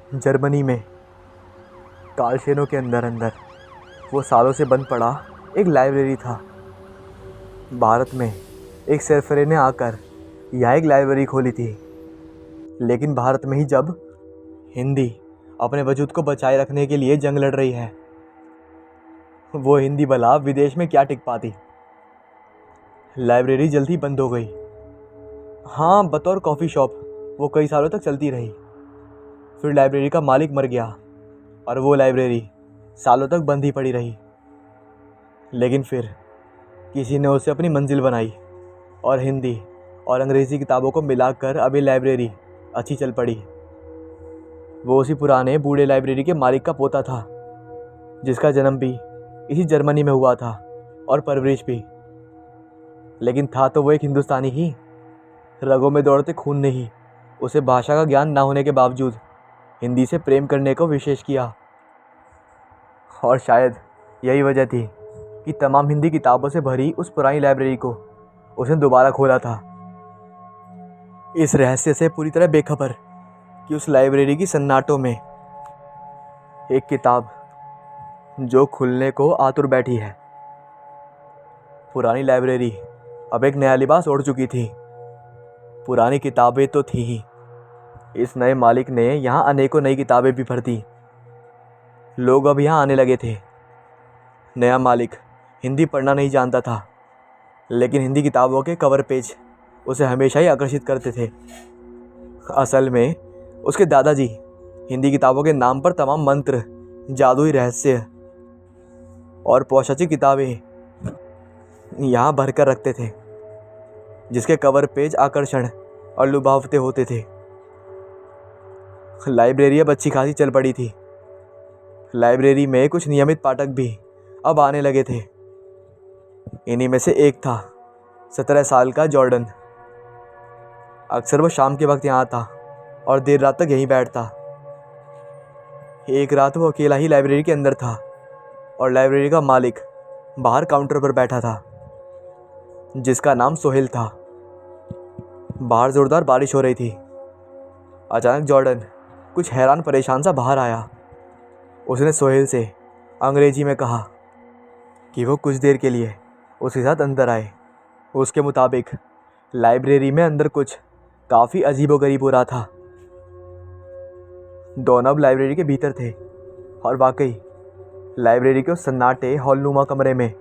Germany में कालशेनों के अंदर अंदर वो सालों से बंद पड़ा एक लाइब्रेरी था। भारत में एक सरफरे ने आकर यहाँ एक लाइब्रेरी खोली थी। लेकिन भारत में ही जब हिंदी अपने वजूद को बचाए रखने के लिए जंग लड़ रही है, वो हिंदी भला विदेश में क्या टिक पाती। लाइब्रेरी जल्दी बंद हो गई। हाँ, बतौर कॉफ़ी शॉप वो कई सालों तक चलती रही। फिर लाइब्रेरी का मालिक मर गया और वो लाइब्रेरी सालों तक बंद ही पड़ी रही। लेकिन फिर किसी ने उसे अपनी मंजिल बनाई और हिंदी और अंग्रेज़ी किताबों को मिलाकर अब ये लाइब्रेरी अच्छी चल पड़ी। वो उसी पुराने बूढ़े लाइब्रेरी के मालिक का पोता था, जिसका जन्म भी इसी जर्मनी में हुआ था और परवरिश भी। लेकिन था तो वो एक हिंदुस्तानी ही। रगों में दौड़ते खून ने ही उसे भाषा का ज्ञान ना होने के बावजूद हिंदी से प्रेम करने को विशेष किया। और शायद यही वजह थी कि तमाम हिंदी किताबों से भरी उस पुरानी लाइब्रेरी को उसने दोबारा खोला था, इस रहस्य से पूरी तरह बेखबर कि उस लाइब्रेरी की सन्नाटों में एक किताब जो खुलने को आतुर बैठी है। पुरानी लाइब्रेरी अब एक नया लिबास ओढ़ चुकी थी। पुरानी किताबें तो थी ही, इस नए मालिक ने यहाँ अनेकों नई किताबें भी भर दी। लोग अब यहाँ आने लगे थे। नया मालिक हिंदी पढ़ना नहीं जानता था, लेकिन हिंदी किताबों के कवर पेज उसे हमेशा ही आकर्षित करते थे। असल में उसके दादाजी हिंदी किताबों के नाम पर तमाम मंत्र, जादुई रहस्य और पौशाची किताबें यहाँ भर कर रखते थे, जिसके कवर पेज आकर्षण और लुभावते होते थे। लाइब्रेरी अब अच्छी खासी चल पड़ी थी। लाइब्रेरी में कुछ नियमित पाठक भी अब आने लगे थे। इन्हीं में से एक था 17 साल का जॉर्डन। अक्सर वो शाम के वक्त यहाँ आता और देर रात तक यहीं बैठता। एक रात वो अकेला ही लाइब्रेरी के अंदर था और लाइब्रेरी का मालिक बाहर काउंटर पर बैठा था, जिसका नाम सोहेल था। बाहर ज़ोरदार बारिश हो रही थी। अचानक जॉर्डन कुछ हैरान परेशान सा बाहर आया। उसने सोहेल से अंग्रेजी में कहा कि वो कुछ देर के लिए उसके साथ अंदर आए। उसके मुताबिक लाइब्रेरी में अंदर कुछ काफ़ी अजीबोगरीब हो रहा था। दोनों अब लाइब्रेरी के भीतर थे और वाकई लाइब्रेरी के उस सन्नाटे हॉलनुमा कमरे में,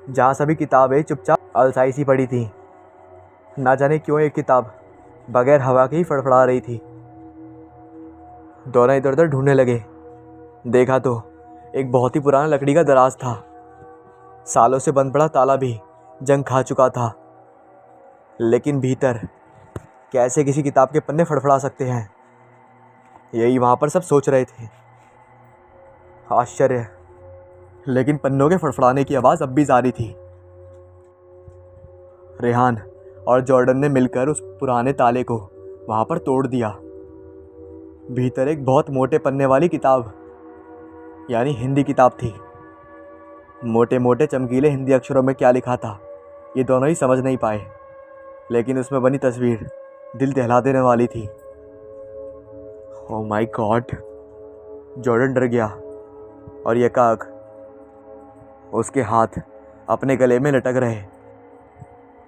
जहाँ सभी किताबें चुपचाप अलसाई सी पड़ी थी, ना जाने क्यों एक किताब बगैर हवा के ही फड़फड़ा रही थी। दोनों इधर उधर ढूंढने लगे। देखा तो एक बहुत ही पुराना लकड़ी का दराज था। सालों से बंद पड़ा ताला भी जंग खा चुका था। लेकिन भीतर कैसे किसी किताब के पन्ने फड़फड़ा सकते हैं, यही वहाँ पर सब सोच रहे थे। आश्चर्य, लेकिन पन्नों के फड़फड़ाने की आवाज़ अब भी जारी थी। रेहान और जॉर्डन ने मिलकर उस पुराने ताले को वहाँ पर तोड़ दिया। भीतर एक बहुत मोटे पन्ने वाली किताब, यानी हिंदी किताब थी। मोटे मोटे चमकीले हिंदी अक्षरों में क्या लिखा था ये दोनों ही समझ नहीं पाए, लेकिन उसमें बनी तस्वीर दिल दहला देने वाली थी। ओह माय गॉड, जॉर्डन डर गया और एकाएक उसके हाथ अपने गले में लटक रहे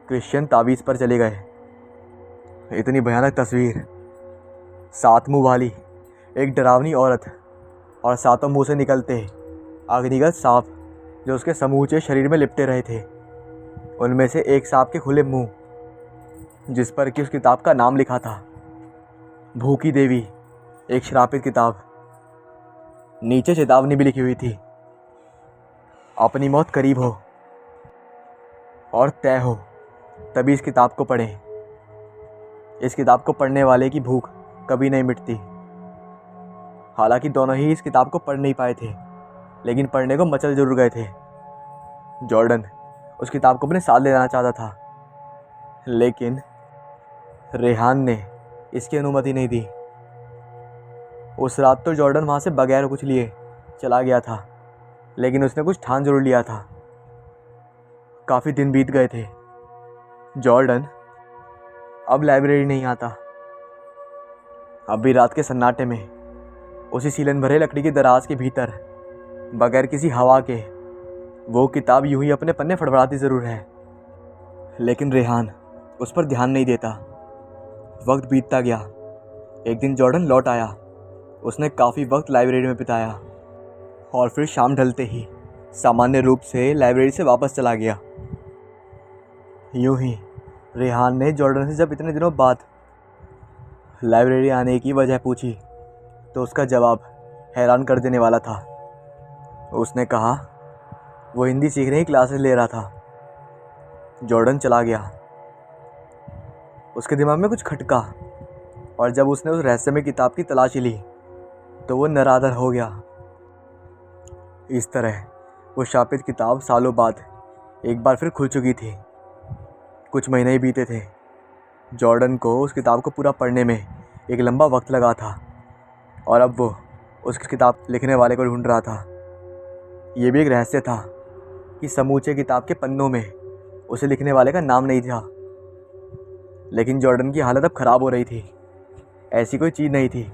क्रिश्चियन तावीज़ पर चले गए। इतनी भयानक तस्वीर, 7 मुंह वाली एक डरावनी औरत और 7 मुंह से निकलते अग्निगत सांप जो उसके समूचे शरीर में लिपटे रहे थे। उनमें से एक सांप के खुले मुंह, जिस पर कि उस किताब का नाम लिखा था, भूखी देवी, एक श्रापित किताब। नीचे चेतावनी भी लिखी हुई थी, अपनी मौत करीब हो और तय हो तभी इस किताब को पढ़ें। इस किताब को पढ़ने वाले की भूख कभी नहीं मिटती। हालांकि दोनों ही इस किताब को पढ़ नहीं पाए थे, लेकिन पढ़ने को मचल जरूर गए थे। जॉर्डन उस किताब को अपने साथ ले जाना चाहता था, लेकिन रेहान ने इसकी अनुमति नहीं दी। उस रात तो जॉर्डन वहाँ से बगैर कुछ लिए चला गया था, लेकिन उसने कुछ ठान जरूर लिया था। काफ़ी दिन बीत गए थे। जॉर्डन अब लाइब्रेरी नहीं आता। अब भी रात के सन्नाटे में उसी सीलन भरे लकड़ी की दराज के भीतर बगैर किसी हवा के वो किताब यूं ही अपने पन्ने फड़फड़ाती ज़रूर है, लेकिन रेहान उस पर ध्यान नहीं देता। वक्त बीतता गया। एक दिन जॉर्डन लौट आया। उसने काफ़ी वक्त लाइब्रेरी में बिताया और फिर शाम ढलते ही सामान्य रूप से लाइब्रेरी से वापस चला गया। यूं ही रेहान ने जॉर्डन से जब इतने दिनों बाद लाइब्रेरी आने की वजह पूछी तो उसका जवाब हैरान कर देने वाला था। उसने कहा वो हिंदी सीखने की क्लासेस ले रहा था। जॉर्डन चला गया। उसके दिमाग में कुछ खटका और जब उसने उस रहस्यमय किताब की तलाशी ली तो वो नरादर हो गया। इस तरह वो शापित किताब सालों बाद एक बार फिर खुल चुकी थी। कुछ महीने ही बीते थे। जॉर्डन को उस किताब को पूरा पढ़ने में एक लंबा वक्त लगा था और अब वो उस किताब लिखने वाले को ढूंढ रहा था। ये भी एक रहस्य था कि समूचे किताब के पन्नों में उसे लिखने वाले का नाम नहीं था। लेकिन जॉर्डन की हालत अब ख़राब हो रही थी। ऐसी कोई चीज़ नहीं थी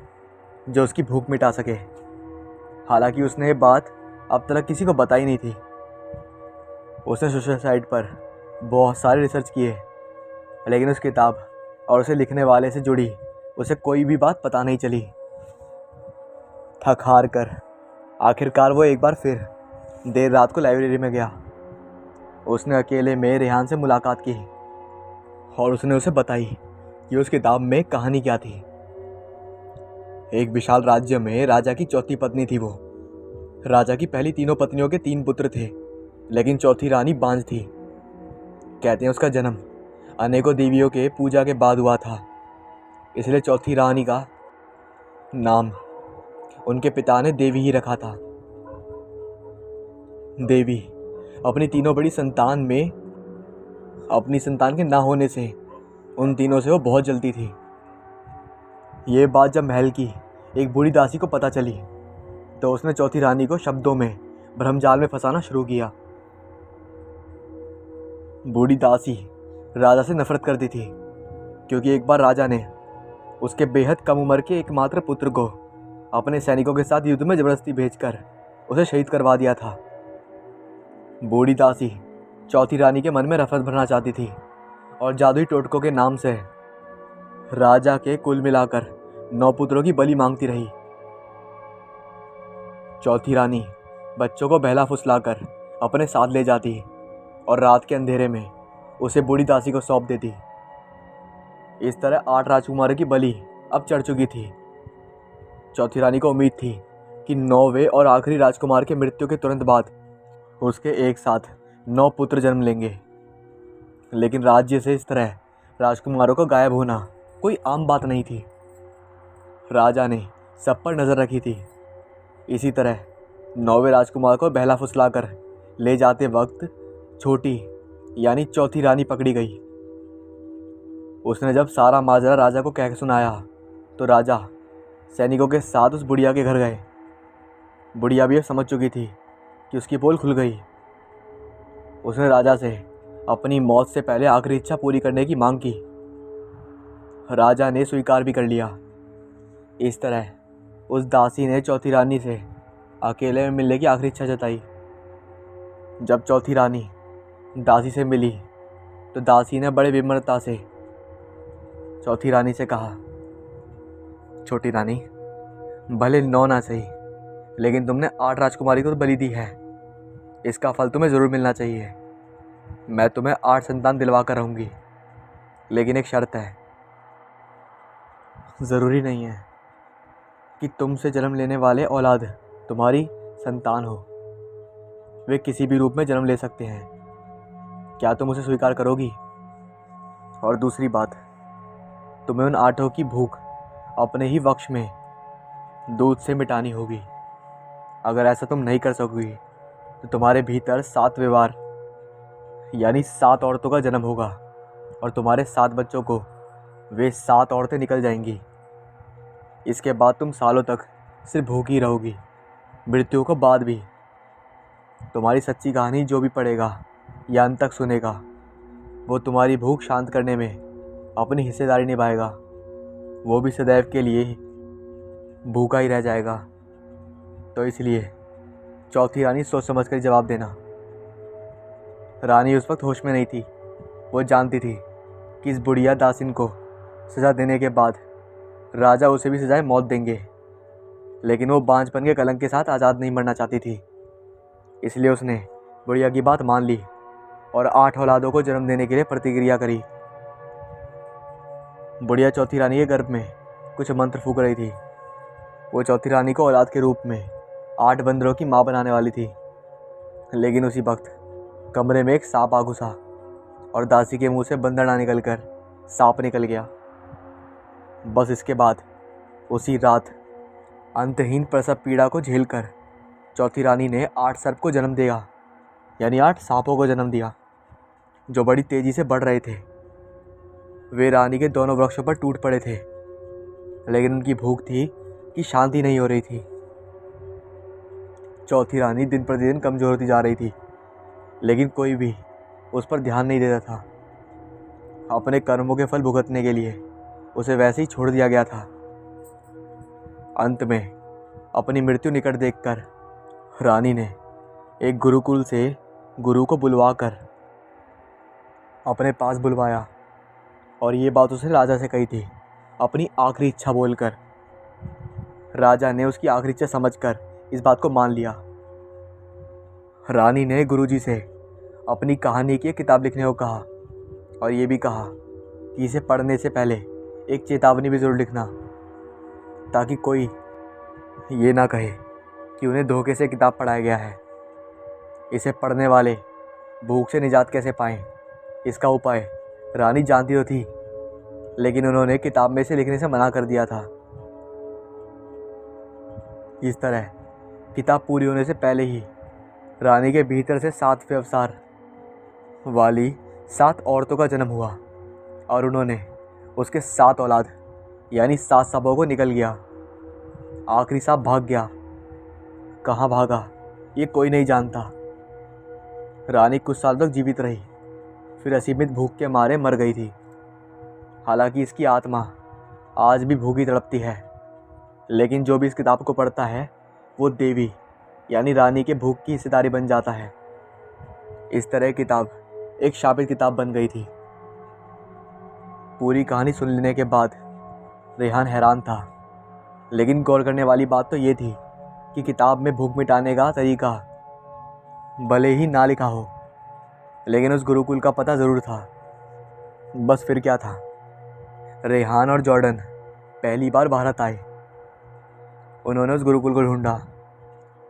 जो उसकी भूख मिटा सके। हालांकि उसने ये बात अब तक किसी को बताई नहीं थी। उसने सोशल साइट पर बहुत सारे रिसर्च किए, लेकिन उस किताब और उसे लिखने वाले से जुड़ी उसे कोई भी बात पता नहीं चली। थक हार कर आखिरकार वो एक बार फिर देर रात को लाइब्रेरी में गया। उसने अकेले में रेहान से मुलाकात की और उसने उसे बताई कि उस किताब में कहानी क्या थी। एक विशाल राज्य में राजा की चौथी पत्नी थी वो। राजा की पहली तीनों पत्नियों के 3 पुत्र थे, लेकिन चौथी रानी बांझ थी। कहते हैं उसका जन्म अनेकों देवियों के पूजा के बाद हुआ था, इसलिए चौथी रानी का नाम उनके पिता ने देवी ही रखा था। देवी अपनी तीनों बड़ी संतान में अपनी संतान के ना होने से उन तीनों से वो बहुत जलती थी। ये बात जब महल की एक बूढ़ी दासी को पता चली तो उसने चौथी रानी को शब्दों में भ्रमजाल में फंसाना शुरू किया। बूढ़ी दासी राजा से नफरत करती थी क्योंकि एक बार राजा ने उसके बेहद कम उम्र के एकमात्र पुत्र को अपने सैनिकों के साथ युद्ध में जबरदस्ती भेजकर उसे शहीद करवा दिया था। बूढ़ी दासी चौथी रानी के मन में नफरत भरना चाहती थी और जादुई टोटकों के नाम से राजा के कुल मिलाकर 9 पुत्रों की बलि मांगती रही। चौथी रानी बच्चों को बहला फुसलाकर अपने साथ ले जाती और रात के अंधेरे में उसे बूढ़ी दासी को सौंप देती। इस तरह 8 राजकुमारों की बलि अब चढ़ चुकी थी। चौथी रानी को उम्मीद थी कि 9वें और आखिरी राजकुमार के मृत्यु के तुरंत बाद उसके एक साथ 9 पुत्र जन्म लेंगे। लेकिन राज्य से इस तरह राजकुमारों का गायब होना कोई आम बात नहीं थी। राजा ने सब पर नज़र रखी थी। इसी तरह 9वें राजकुमार को बहला फुसलाकर ले जाते वक्त छोटी यानी चौथी रानी पकड़ी गई। उसने जब सारा माजरा राजा को कह सुनाया तो राजा सैनिकों के साथ उस बुढ़िया के घर गए। बुढ़िया भी अब समझ चुकी थी कि उसकी पोल खुल गई। उसने राजा से अपनी मौत से पहले आखिरी इच्छा पूरी करने की मांग की। राजा ने स्वीकार भी कर लिया। इस तरह उस दासी ने चौथी रानी से अकेले में मिलने की आखिरी इच्छा जताई। जब चौथी रानी दासी से मिली तो दासी ने बड़े विनम्रता से चौथी रानी से कहा, छोटी रानी, भले 9 ना सही, लेकिन तुमने 8 राजकुमारी को तो बलि दी है। इसका फल तुम्हें ज़रूर मिलना चाहिए। मैं तुम्हें 8 संतान दिलवा कर रहूँगी, लेकिन एक शर्त है। ज़रूरी नहीं है कि तुमसे जन्म लेने वाले औलाद तुम्हारी संतान हो। वे किसी भी रूप में जन्म ले सकते हैं। क्या तुम उसे स्वीकार करोगी? और दूसरी बात, तुम्हें उन 8 की भूख अपने ही वक्ष में दूध से मिटानी होगी। अगर ऐसा तुम नहीं कर सकोगी तो तुम्हारे भीतर 7वें बार यानी 7 औरतों का जन्म होगा और तुम्हारे 7 बच्चों को वे 7 औरतें निकल जाएंगी। इसके बाद तुम सालों तक सिर्फ भूखी रहोगी, मृत्यु के बाद भी। तुम्हारी सच्ची कहानी जो भी पढ़ेगा या अंत तक सुनेगा, वो तुम्हारी भूख शांत करने में अपनी हिस्सेदारी निभाएगा, वो भी सदैव के लिए ही। भूखा ही रह जाएगा। तो इसलिए चौथी रानी सोच समझ कर जवाब देना। रानी उस वक्त होश में नहीं थी। वो जानती थी कि इस बुढ़िया दासिन को सज़ा देने के बाद राजा उसे भी सजाए मौत देंगे, लेकिन वो बांझपन के कलंक के साथ आज़ाद नहीं मरना चाहती थी। इसलिए उसने बुढ़िया की बात मान ली और 8 औलादों को जन्म देने के लिए प्रतिक्रिया करी। बुढ़िया चौथी रानी के गर्भ में कुछ मंत्र फूंक रही थी। वो चौथी रानी को औलाद के रूप में 8 बंदरों की माँ बनाने वाली थी। लेकिन उसी वक्त कमरे में एक सांप आ घुसा और दासी के मुंह से बंदर ना निकल कर सांप निकल गया। बस इसके बाद उसी रात अंतहीन प्रसव पीड़ा को झेलकर चौथी रानी ने 8 सर्प को जन्म दिया, यानी 8 सांपों को जन्म दिया, जो बड़ी तेजी से बढ़ रहे थे। वे रानी के दोनों वृक्षों पर टूट पड़े थे, लेकिन उनकी भूख थी कि शांति नहीं हो रही थी। चौथी रानी दिन प्रतिदिन कमज़ोर होती जा रही थी, लेकिन कोई भी उस पर ध्यान नहीं देता था। अपने कर्मों के फल भुगतने के लिए उसे वैसे ही छोड़ दिया गया था। अंत में अपनी मृत्यु निकट देखकर रानी ने एक गुरुकुल से गुरु को बुलवाकर अपने पास बुलवाया और ये बात उसने राजा से कही थी, अपनी आखिरी इच्छा बोलकर। राजा ने उसकी आखिरी इच्छा समझकर इस बात को मान लिया। रानी ने गुरुजी से अपनी कहानी की एक किताब लिखने को कहा और ये भी कहा कि इसे पढ़ने से पहले एक चेतावनी भी ज़रूर लिखना, ताकि कोई ये ना कहे कि उन्हें धोखे से किताब पढ़ाया गया है। इसे पढ़ने वाले भूख से निजात कैसे पाएं, इसका उपाय रानी जानती तो थी, लेकिन उन्होंने किताब में से लिखने से मना कर दिया था। इस तरह किताब पूरी होने से पहले ही रानी के भीतर से 7 अवतार वाली 7 औरतों का जन्म हुआ और उन्होंने उसके 7 औलाद यानी 7 सांपों को निकल गया। आखिरी सांप भाग गया। कहाँ भागा ये कोई नहीं जानता। रानी कुछ साल तक जीवित रही, फिर असीमित भूख के मारे मर गई थी। हालांकि इसकी आत्मा आज भी भूखी तड़पती है, लेकिन जो भी इस किताब को पढ़ता है वो देवी यानी रानी के भूख की हिस्सेदारी बन जाता है। इस तरह किताब एक शापित किताब बन गई थी। पूरी कहानी सुन लेने के बाद रेहान हैरान था, लेकिन गौर करने वाली बात तो ये थी कि किताब में भूख मिटाने का तरीका भले ही ना लिखा हो, लेकिन उस गुरुकुल का पता ज़रूर था। बस फिर क्या था, रेहान और जॉर्डन पहली बार भारत आए। उन्होंने उस गुरुकुल को ढूंढा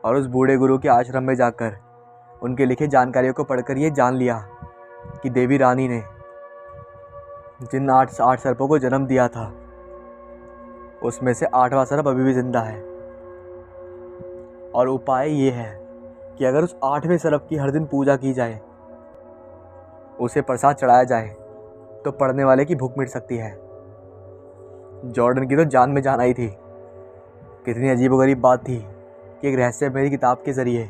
और उस बूढ़े गुरु के आश्रम में जाकर उनके लिखे जानकारियों को पढ़कर ये जान लिया कि देवी रानी ने जिन 8 सर्पों को जन्म दिया था, उसमें से 8वां सर्प अभी भी जिंदा है। और उपाय ये है कि अगर उस 8वें सर्प की हर दिन पूजा की जाए, उसे प्रसाद चढ़ाया जाए, तो पढ़ने वाले की भूख मिट सकती है। जॉर्डन की तो जान में जान आई थी। कितनी अजीबोगरीब बात थी कि एक रहस्यमयी किताब के ज़रिए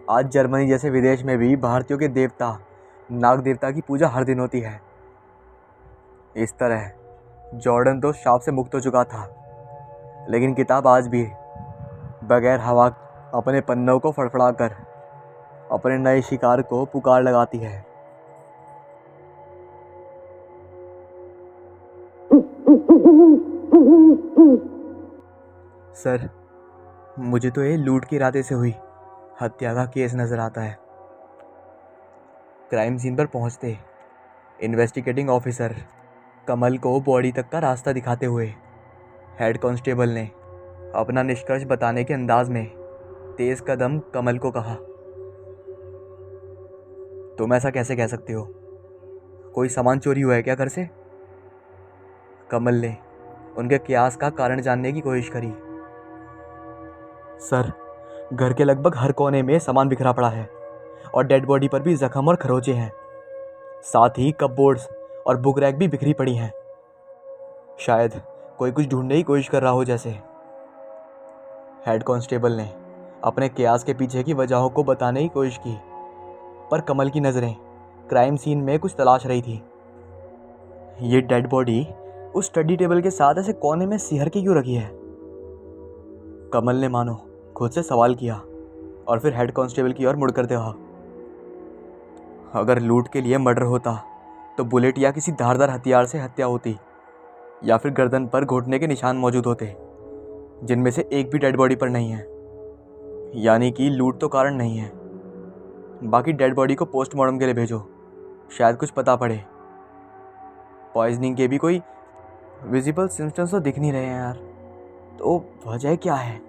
आज जर्मनी जैसे विदेश में भी भारतीयों के देवता नाग देवता की पूजा हर दिन होती है। इस तरह जॉर्डन तो शाप से मुक्त हो चुका था, लेकिन किताब आज भी बगैर हवा अपने पन्नों को फड़फड़ाकर अपने नए शिकार को पुकार लगाती है। सर, मुझे तो ये लूट के इरादे से हुई हत्या का केस नज़र आता है। क्राइम सीन पर पहुंचते इन्वेस्टिगेटिंग ऑफिसर कमल को बॉडी तक का रास्ता दिखाते हुए हेड कांस्टेबल ने अपना निष्कर्ष बताने के अंदाज में तेज कदम कमल को कहा, तुम ऐसा कैसे कह सकते हो? कोई सामान चोरी हुआ है क्या घर से? कमल ने उनके कयास का कारण जानने की कोशिश करी। सर, घर के लगभग हर कोने में सामान बिखरा पड़ा है और डेड बॉडी पर भी जख्म और खरोंचे हैं। साथ ही कपबोर्ड्स और बुक रैक भी बिखरी पड़ी हैं। शायद कोई कुछ ढूंढने की कोशिश कर रहा हो जैसे। हेड कांस्टेबल ने अपने कयास के पीछे की वजहों को बताने की कोशिश की, पर कमल की नज़रें क्राइम सीन में कुछ तलाश रही थी। ये डेड बॉडी उस स्टडी टेबल के साथ ऐसे कोने में सिहर के क्यों रखी है? कमल ने मानो खुद से सवाल किया और फिर हेड कांस्टेबल की ओर मुड़कर कहा, अगर लूट के लिए मर्डर होता तो बुलेट या किसी धारदार हथियार से हत्या होती, या फिर गर्दन पर घुटने के निशान मौजूद होते, जिनमें से एक भी डेड बॉडी पर नहीं है। यानी कि लूट तो कारण नहीं है। बाकी डेड बॉडी को पोस्टमार्टम के लिए भेजो, शायद कुछ पता पड़े। पॉइजनिंग के भी कोई विजिबल सिम्टम्स तो दिख नहीं रहे हैं यार, तो वजह क्या है?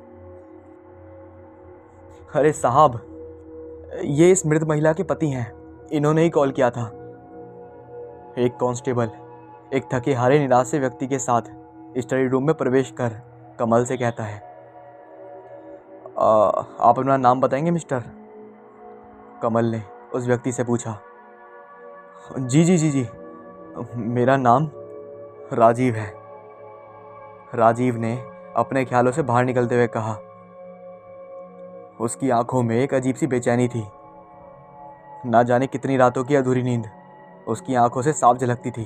अरे साहब, ये इस मृत महिला के पति हैं, इन्होंने ही कॉल किया था। एक कांस्टेबल एक थके हारे निराश से व्यक्ति के साथ स्टडी रूम में प्रवेश कर कमल से कहता है, आप अपना नाम बताएंगे मिस्टर? कमल ने उस व्यक्ति से पूछा। जी जी जी जी, मेरा नाम राजीव है। राजीव ने अपने ख्यालों से बाहर निकलते हुए कहा। उसकी आंखों में एक अजीब सी बेचैनी थी। ना जाने कितनी रातों की अधूरी नींद उसकी आंखों से साफ झलकती थी।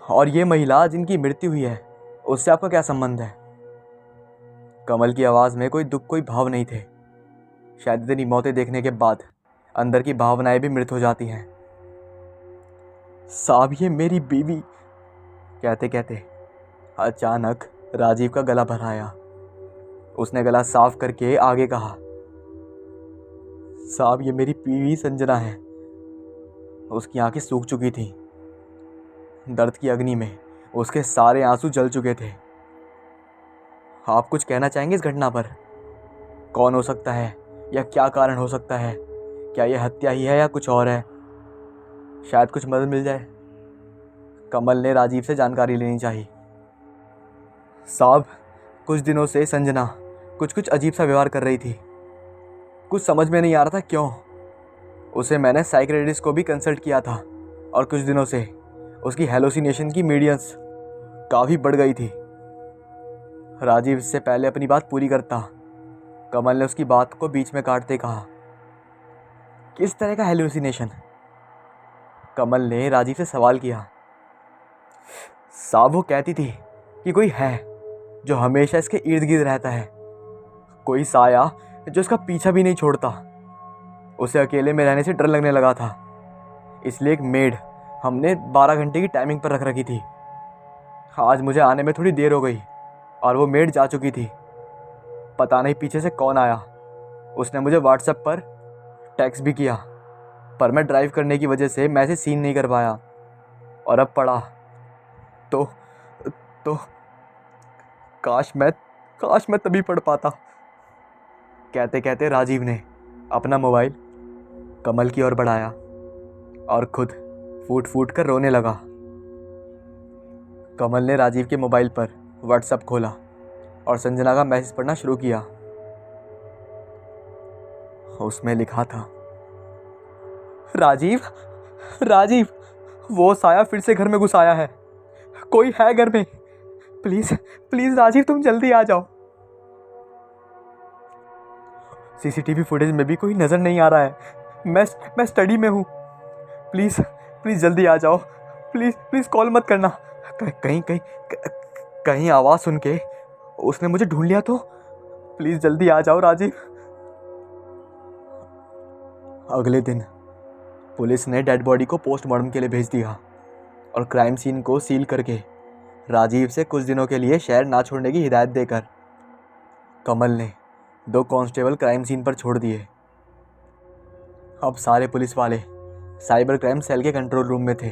और ये महिला जिनकी मृत्यु हुई है, उससे आपका क्या संबंध है? कमल की आवाज़ में कोई दुख, कोई भाव नहीं थे। शायद इतनी मौतें देखने के बाद अंदर की भावनाएं भी मृत हो जाती हैं। साहब, ये मेरी बीवी, कहते कहते अचानक राजीव का गला भर आया। उसने गला साफ करके आगे कहा, साहब ये मेरी बीवी संजना है। उसकी आंखें सूख चुकी थीं। दर्द की अग्नि में उसके सारे आंसू जल चुके थे। आप कुछ कहना चाहेंगे इस घटना पर? कौन हो सकता है या क्या कारण हो सकता है? क्या यह हत्या ही है या कुछ और है? शायद कुछ मदद मिल जाए। कमल ने राजीव से जानकारी लेनी चाहिए। साहब, कुछ दिनों से संजना कुछ अजीब सा व्यवहार कर रही थी। कुछ समझ में नहीं आ रहा था क्यों। उसे मैंने साइकियाट्रिस्ट को भी कंसल्ट किया था और कुछ दिनों से उसकी हेलोसिनेशन की मीडियंस काफ़ी बढ़ गई थी। राजीव इससे पहले अपनी बात पूरी करता, कमल ने उसकी बात को बीच में काटते कहा, किस तरह का हेलोसिनेशन? कमल ने राजीव से सवाल किया। साहब, वो कहती थी कि कोई है जो हमेशा इसके इर्द गिर्द रहता है, कोई साया जो इसका पीछा भी नहीं छोड़ता। उसे अकेले में रहने से डर लगने लगा था, इसलिए एक मेड हमने 12 घंटे की टाइमिंग पर रख रखी थी। आज मुझे आने में थोड़ी देर हो गई और वो मेड जा चुकी थी। पता नहीं पीछे से कौन आया। उसने मुझे व्हाट्सएप पर टेक्स्ट भी किया, पर मैं ड्राइव करने की वजह से मैसेज सीन नहीं कर पाया। और अब पढ़ा तो काश मैं तभी पढ़ पाता। कहते कहते राजीव ने अपना मोबाइल कमल की ओर बढ़ाया और खुद फूट फूट कर रोने लगा। कमल ने राजीव के मोबाइल पर व्हाट्सएप खोला और संजना का मैसेज पढ़ना शुरू किया। उसमें लिखा था, राजीव, वो साया फिर से घर में घुस आया है। कोई है घर में? प्लीज राजीव, तुम जल्दी आ जाओ। सीसीटीवी फुटेज में भी कोई नजर नहीं आ रहा है। मैं स्टडी में हूँ। प्लीज जल्दी आ जाओ। प्लीज कॉल मत करना। कहीं आवाज़ सुन के उसने मुझे ढूंढ लिया तो? प्लीज जल्दी आ जाओ राजीव। अगले दिन पुलिस ने डेड बॉडी को पोस्टमार्टम के लिए भेज दिया और क्राइम सीन को सील करके राजीव से कुछ दिनों के लिए शहर ना छोड़ने की हिदायत देकर कमल ने 2 कांस्टेबल क्राइम सीन पर छोड़ दिए। अब सारे पुलिस वाले साइबर क्राइम सेल के कंट्रोल रूम में थे।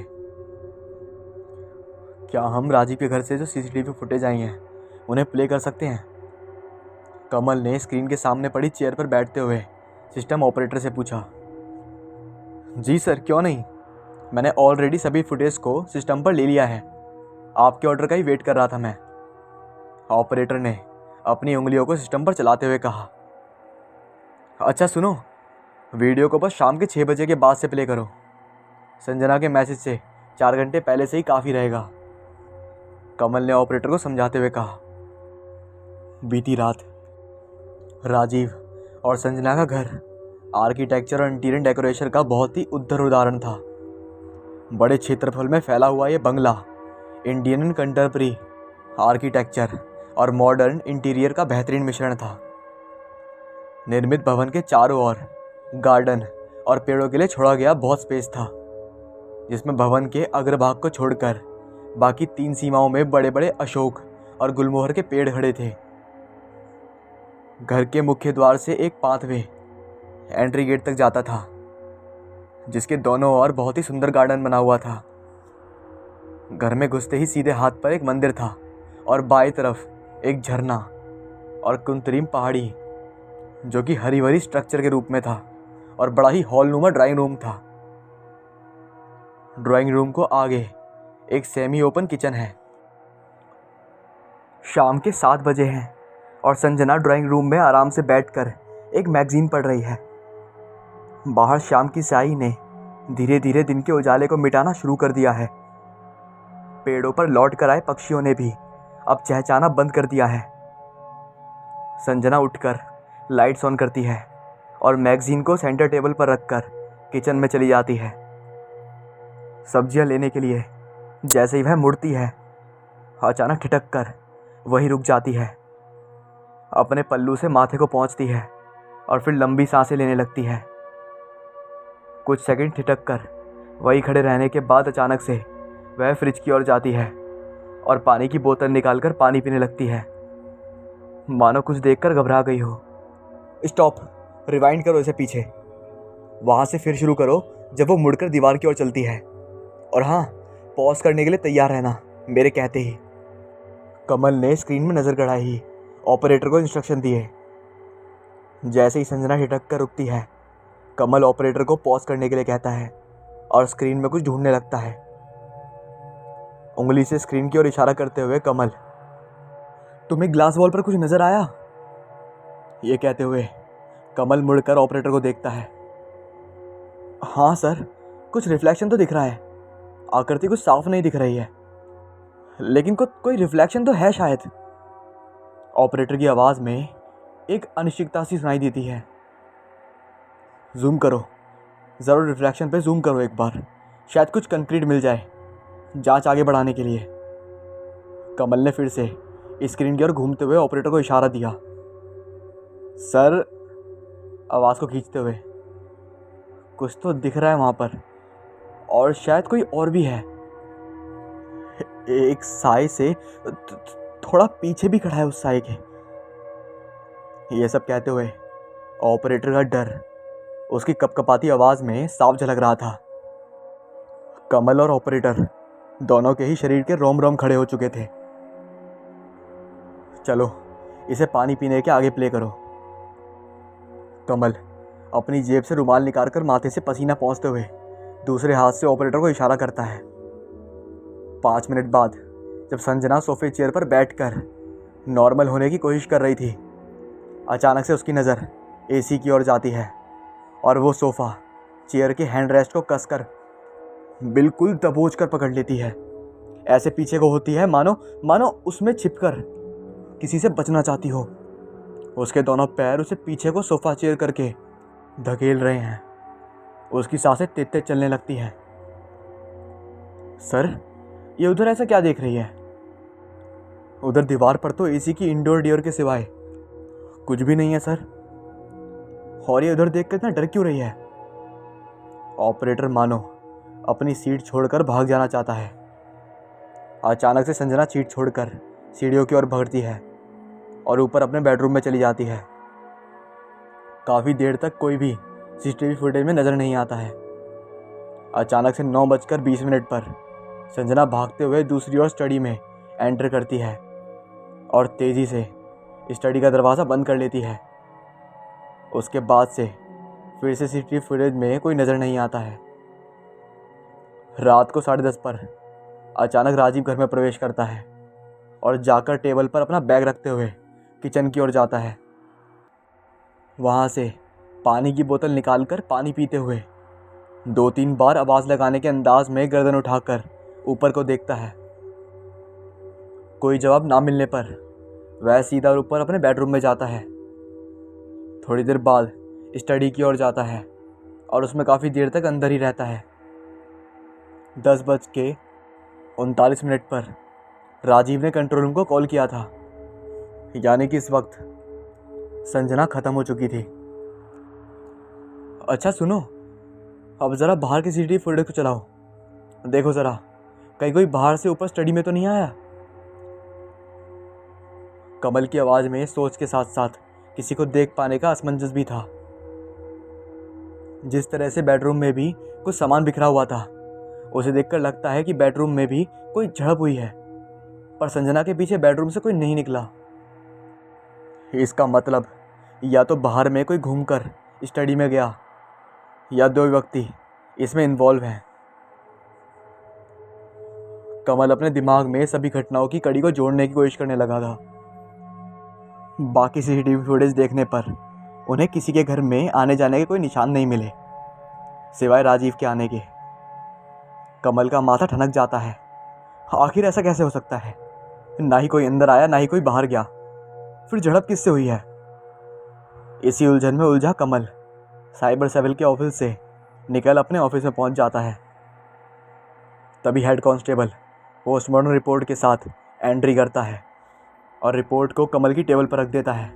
क्या हम राजीव के घर से जो सीसीटीवी फुटेज आई हैं उन्हें प्ले कर सकते हैं? कमल ने स्क्रीन के सामने पड़ी चेयर पर बैठते हुए सिस्टम ऑपरेटर से पूछा। जी सर, क्यों नहीं, मैंने ऑलरेडी सभी फुटेज को सिस्टम पर ले लिया है। आपके ऑर्डर का ही वेट कर रहा था मैं। ऑपरेटर ने अपनी उंगलियों को सिस्टम पर चलाते हुए कहा। अच्छा सुनो, वीडियो को बस शाम के 6 बजे के बाद से प्ले करो। संजना के मैसेज से 4 घंटे पहले से ही काफ़ी रहेगा, कमल ने ऑपरेटर को समझाते हुए कहा। बीती रात राजीव और संजना का घर आर्किटेक्चर और इंटीरियर डेकोरेशन का बहुत ही उद्धर उदाहरण था। बड़े क्षेत्रफल में फैला हुआ ये बंगला इंडियन कंटेम्पररी आर्किटेक्चर और मॉडर्न इंटीरियर का बेहतरीन मिश्रण था। निर्मित भवन के चारों ओर गार्डन और पेड़ों के लिए छोड़ा गया बहुत स्पेस था, जिसमें भवन के अग्रभाग को छोड़कर बाकी 3 सीमाओं में बड़े बड़े अशोक और गुलमोहर के पेड़ खड़े थे। घर के मुख्य द्वार से एक पाथवे एंट्री गेट तक जाता था, जिसके दोनों ओर बहुत ही सुंदर गार्डन बना हुआ था। घर में घुसते ही सीधे हाथ पर एक मंदिर था और बाएं तरफ एक झरना और कृत्रिम पहाड़ी, जो कि हरी भरी स्ट्रक्चर के रूप में था, और बड़ा ही हॉलनुमा ड्राइंग रूम था। ड्राइंग रूम को आगे एक सेमी ओपन किचन है। शाम के 7 बजे हैं और संजना ड्राइंग रूम में आराम से बैठकर एक मैगजीन पढ़ रही है। बाहर शाम की स्याही ने धीरे धीरे दिन के उजाले को मिटाना शुरू कर दिया है। पेड़ों पर लौट कर आए पक्षियों ने भी अब चहचहाना बंद कर दिया है। संजना उठकर लाइट्स ऑन करती है और मैगजीन को सेंटर टेबल पर रखकर किचन में चली जाती है। सब्जियां लेने के लिए जैसे ही वह मुड़ती है, अचानक ठिठक कर वहीं रुक जाती है। अपने पल्लू से माथे को पोंछती है और फिर लंबी सांसें लेने लगती है। कुछ सेकंड ठिठक कर वहीं खड़े रहने के बाद अचानक से वह फ्रिज की ओर जाती है और पानी की बोतल निकालकर पानी पीने लगती है, मानो कुछ देखकर घबरा गई हो। स्टॉप, रिवाइंड करो इसे पीछे, वहाँ से फिर शुरू करो जब वो मुड़कर दीवार की ओर चलती है, और हाँ, पॉज करने के लिए तैयार रहना मेरे कहते ही। कमल ने स्क्रीन में नज़र गड़ाई ही ऑपरेटर को इंस्ट्रक्शन दिए। जैसे ही संजना ठिठक कर रुकती है, कमल ऑपरेटर को पॉज करने के लिए कहता है और स्क्रीन में कुछ ढूंढने लगता है। उंगली से स्क्रीन की ओर इशारा करते हुए कमल, तुम्हें ग्लास वॉल पर कुछ नजर आया? ये कहते हुए कमल मुड़कर ऑपरेटर को देखता है। हाँ सर, कुछ रिफ्लेक्शन तो दिख रहा है, आकृति कुछ साफ नहीं दिख रही है, लेकिन कोई रिफ्लेक्शन तो है शायद। ऑपरेटर की आवाज़ में एक अनिश्चितता सी सुनाई देती है। जूम करो, ज़रूर रिफ्लेक्शन पे जूम करो एक बार, शायद कुछ कंक्रीट मिल जाए जांच आगे बढ़ाने के लिए। कमल ने फिर से स्क्रीन की ओर घूमते हुए ऑपरेटर को इशारा दिया। सर, आवाज़ को खींचते हुए, कुछ तो दिख रहा है वहाँ पर, और शायद कोई और भी है। एक साए से थोड़ा पीछे भी खड़ा है उस साए के। ये सब कहते हुए ऑपरेटर का डर उसकी कपकपाती आवाज़ में साफ झलक रहा था। कमल और ऑपरेटर दोनों के ही शरीर के रोम रोम खड़े हो चुके थे। चलो, इसे पानी पीने के आगे प्ले करो। कमल अपनी जेब से रुमाल निकालकर माथे से पसीना पोंछते हुए दूसरे हाथ से ऑपरेटर को इशारा करता है। 5 मिनट बाद जब संजना सोफे चेयर पर बैठकर नॉर्मल होने की कोशिश कर रही थी, अचानक से उसकी नज़र एसी की ओर जाती है और वो सोफ़ा चेयर के हैंड रेस्ट को कसकर बिल्कुल दबोच कर पकड़ लेती है। ऐसे पीछे को होती है मानो उसमें छिपकर किसी से बचना चाहती हो। उसके दोनों पैर उसे पीछे को सोफ़ा चेयर करके धकेल रहे हैं। उसकी सांसें तेज तेज चलने लगती हैं। सर, ये उधर ऐसा क्या देख रही है? उधर दीवार पर तो एसी की इंडोर डियर के सिवाय कुछ भी नहीं है सर। और ये उधर देखकर इतना डर क्यों रही है? ऑपरेटर मानो अपनी सीट छोड़कर भाग जाना चाहता है। अचानक से संजना सीट छोड़कर सीढ़ियों की ओर भगती है और ऊपर अपने बेडरूम में चली जाती है। काफ़ी देर तक कोई भी सीसीटीवी फुटेज में नज़र नहीं आता है। अचानक से 9:20 पर संजना भागते हुए दूसरी ओर स्टडी में एंटर करती है और तेज़ी से स्टडी का दरवाज़ा बंद कर लेती है। उसके बाद से फिर से सीसीटीवी फुटेज में कोई नज़र नहीं आता है। रात को 10:30 पर अचानक राजीव घर में प्रवेश करता है और जाकर टेबल पर अपना बैग रखते हुए किचन की ओर जाता है। वहाँ से पानी की बोतल निकालकर पानी पीते हुए 2-3 बार आवाज़ लगाने के अंदाज में गर्दन उठाकर ऊपर को देखता है। कोई जवाब ना मिलने पर वह सीधा ऊपर अपने बेडरूम में जाता है। थोड़ी देर बाद स्टडी की ओर जाता है और उसमें काफ़ी देर तक अंदर ही रहता है। 10:39 पर राजीव ने कंट्रोल रूम को कॉल किया था यानी कि इस वक्त संजना खत्म हो चुकी थी। अच्छा सुनो, अब ज़रा बाहर की सीसीटीवी फुटेज को चलाओ, देखो ज़रा कहीं कोई बाहर से ऊपर स्टडी में तो नहीं आया। कमल की आवाज़ में सोच के साथ साथ किसी को देख पाने का असमंजस भी था। जिस तरह से बेडरूम में भी कुछ सामान बिखरा हुआ था, उसे देखकर लगता है कि बेडरूम में भी कोई झड़प हुई है, पर संजना के पीछे बेडरूम से कोई नहीं निकला। इसका मतलब या तो बाहर में कोई घूमकर स्टडी में गया या दो व्यक्ति इसमें इन्वॉल्व हैं। कमल अपने दिमाग में सभी घटनाओं की कड़ी को जोड़ने की कोशिश करने लगा था। बाकी सीसीटीवी फुटेज देखने पर उन्हें किसी के घर में आने जाने के कोई निशान नहीं मिले, सिवाय राजीव के आने के। कमल का माथा ठनक जाता है। आखिर ऐसा कैसे हो सकता है? ना ही कोई अंदर आया, ना ही कोई बाहर गया, फिर झड़प किससे हुई है? इसी उलझन में उलझा कमल साइबर सेल के ऑफिस से निकल अपने ऑफिस में पहुंच जाता है। तभी हेड कांस्टेबल पोस्टमार्टम रिपोर्ट के साथ एंट्री करता है और रिपोर्ट को कमल की टेबल पर रख देता है।